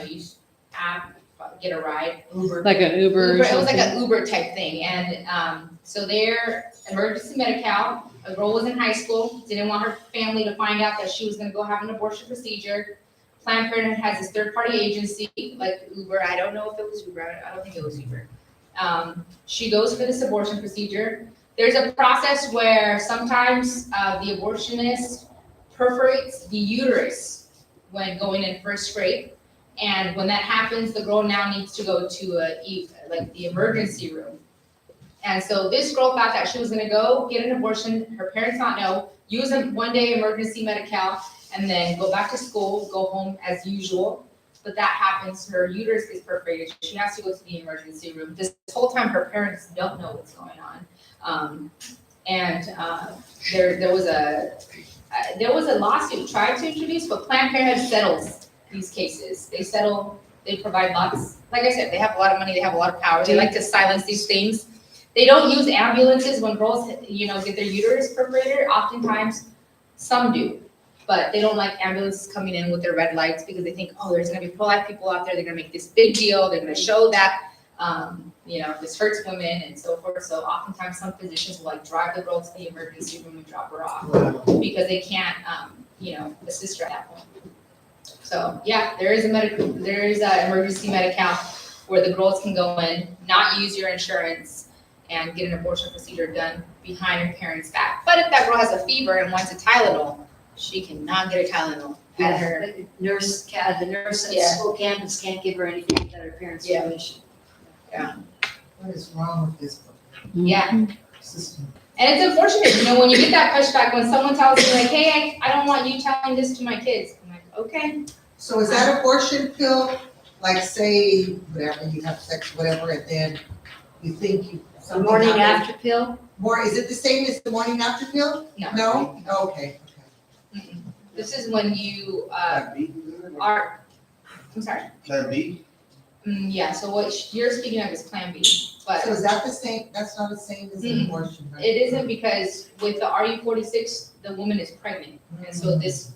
app, get a ride. Like an Uber or It was like something. an Uber type thing, and so their emergency Medi-Cal, a girl was in high school, didn't want her family to find out that she was gonna go have an abortion procedure. Planned Parenthood has this third-party agency, like Uber, I don't know if it was Uber, I don't think it was Uber. She goes for this abortion procedure. There's a process where sometimes the abortionist perforates the uterus when going in first grade. And when that happens, the girl now needs to go to the emergency room. And so this girl thought that she was gonna go get an abortion, her parents not know, use a one-day emergency Medi-Cal, and then go back to school, go home as usual. But that happens, her uterus is perforated, she has to go to the emergency room. This whole time, her parents don't know what's going on. There was a lawsuit tried to introduce, but Planned Parenthood settles these cases. They settle, they provide lots, like I said, they have a lot of money, they have a lot of power, they like to silence these things. They don't use ambulances when girls, get their uterus perforated, oftentimes, some do. But they don't like ambulances coming in with their red lights because they think, oh, there's gonna be pro-life people out there, they're gonna make this big deal, they're gonna show that, this hurts women and so forth. So oftentimes some physicians will drive the girl to the emergency room and drop her off because they can't, assist her at that point. So yeah, there is a emergency Medi-Cal where the girls can go in, not use your insurance, and get an abortion procedure done behind her parents' back. But if that girl has a fever and wants a Tylenol, she cannot get a Tylenol at her. The nurse at the school campus can't give her anything without her parents' permission. What is wrong with this Yeah. system? And it's unfortunate, when you get that pushback, when someone tells you like, hey, I don't want you telling this to my kids. I'm like, okay. So is that abortion pill, like say, whatever, you have sex, whatever, and then you think you. The morning after pill? Is it the same as the morning after pill? No. No? Okay. Mm-mm. This is when you Plan B? are, I'm sorry. Plan B? Yeah, so what you're speaking of is Plan B, but So is that the same, that's not the same as an abortion, right? it isn't because with the RU46, the woman is pregnant. And so this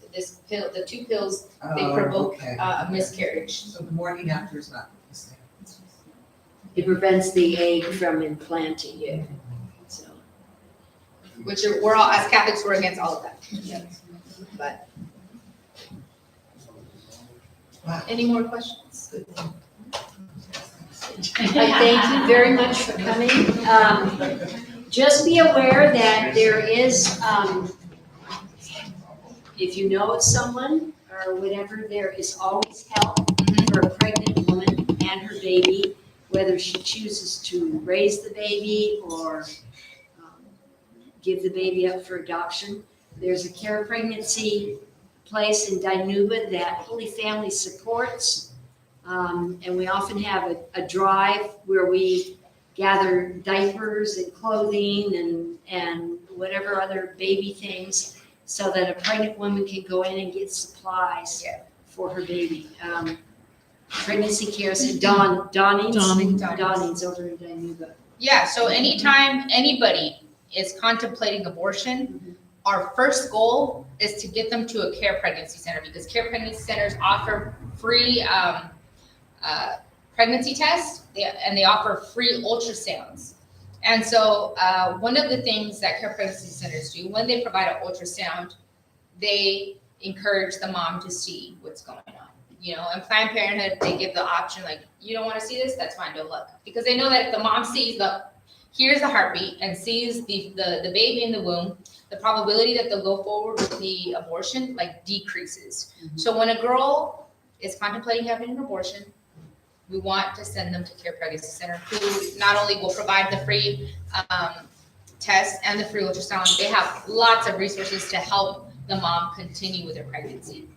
pill, the two pills, they Oh, provoke okay. a miscarriage. So the morning after is not the same. It prevents the egg from implanting. Yeah. So, We're all, as Catholics, we're against all of that. But. Wow. Any more questions? I thank you very much for coming. Just be aware that there is, if you know of someone or whatever, there is always help for a pregnant woman and her baby, whether she chooses to raise the baby or give the baby up for adoption. There's a care pregnancy place in Dinuba that Holy Family supports. And we often have a drive where we gather diapers and clothing and whatever other baby things so that a pregnant woman can go in and get supplies for her baby. Pregnancy care, so Dawning's over in Dinuba. Yeah, so anytime anybody is contemplating abortion, our first goal is to get them to a care pregnancy center because care pregnancy centers offer free pregnancy tests and they offer free ultrasounds. And so one of the things that care pregnancy centers do when they provide an ultrasound, they encourage the mom to see what's going on. And Planned Parenthood, they give the option like, you don't want to see this, that's fine, don't look. Because they know that if the mom hears the heartbeat and sees the baby in the womb, the probability that they'll go forward with the abortion decreases. So when a girl is contemplating having an abortion, we want to send them to Care Pregnancy Center, who not only will provide the free test and the free ultrasound, they have lots of resources to help the mom continue with her pregnancy.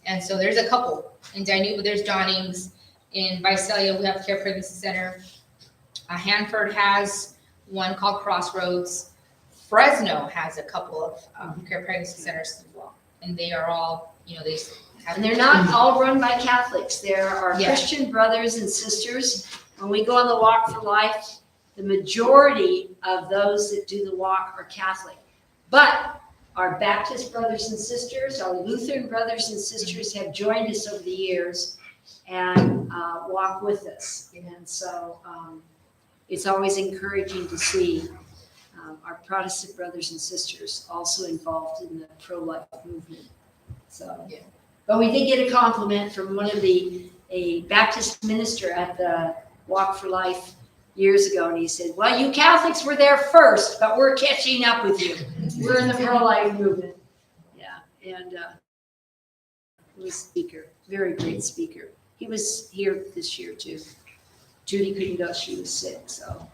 And so there's a couple. In Dinuba, there's Dawning's. In Visalia, we have Care Pregnancy Center. Hanford has one called Crossroads. Fresno has a couple of care pregnancy centers as well, and they are all, you know, they have. And they're not all run by Catholics. There are Yeah. Christian brothers and sisters. When we go on the Walk for Life, the majority of those that do the walk are Catholic. But our Baptist brothers and sisters, our Lutheran brothers and sisters have joined us over the years and walk with us. And so it's always encouraging to see our Protestant brothers and sisters also involved in the pro-life movement. So, Yeah. but we did get a compliment from a Baptist minister at the Walk for Life years ago, and he said, well, you Catholics were there first, but we're catching up with you. We're in the pro-life movement. Yeah, and he was a speaker, very great speaker. He was here this year too. Judy couldn't go, she was sick, so.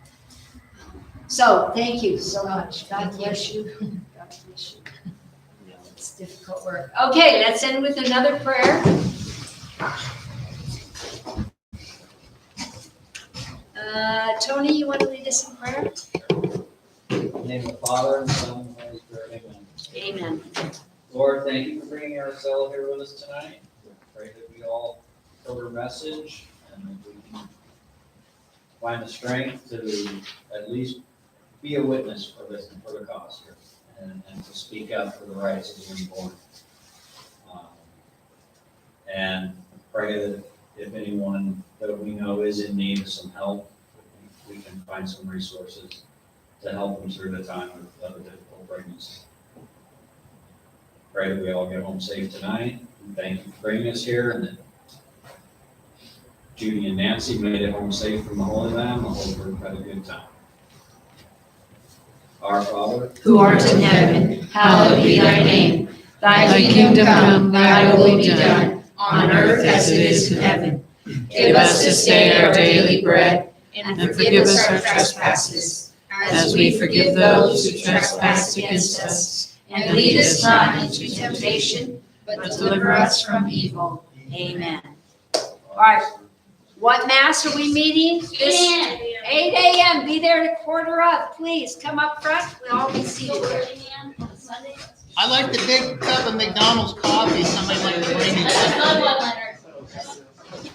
So, thank you so much. God bless you. God bless you. You know, it's difficult work. Okay, let's end with another prayer. Tony, you want to lead us in prayer? In the name of the Father, and the Son, and the Holy Spirit, amen. Amen. Lord, thank you for bringing our cell here with us tonight. Pray that we all heard her message and that we can find the strength to at least be a witness for this and for the cause here and to speak up for the rights of the unborn. And pray that if anyone that we know is in need of some help, we can find some resources to help them through the time of a difficult pregnancy. Pray that we all get home safe tonight. And thank you for bringing us here, and that Judy and Nancy made it home safe from the Holy Lamb. I hope we've had a good time. Our Father, Who art in heaven, hallowed be thy name. Thy kingdom come, thy will be done, on earth as it is in heaven. Give us this day our daily bread, And and forgive us our trespasses, as we forgive those who trespass against us. And lead us not into temptation, but deliver us from evil. Amen. All right. What mass are we meeting? 8 a.m. Be there at 7:45. Please come up front. We always see you there. I like the big cup of McDonald's coffee. Somebody like to bring me one.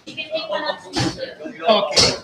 You can take one up to me too. Okay.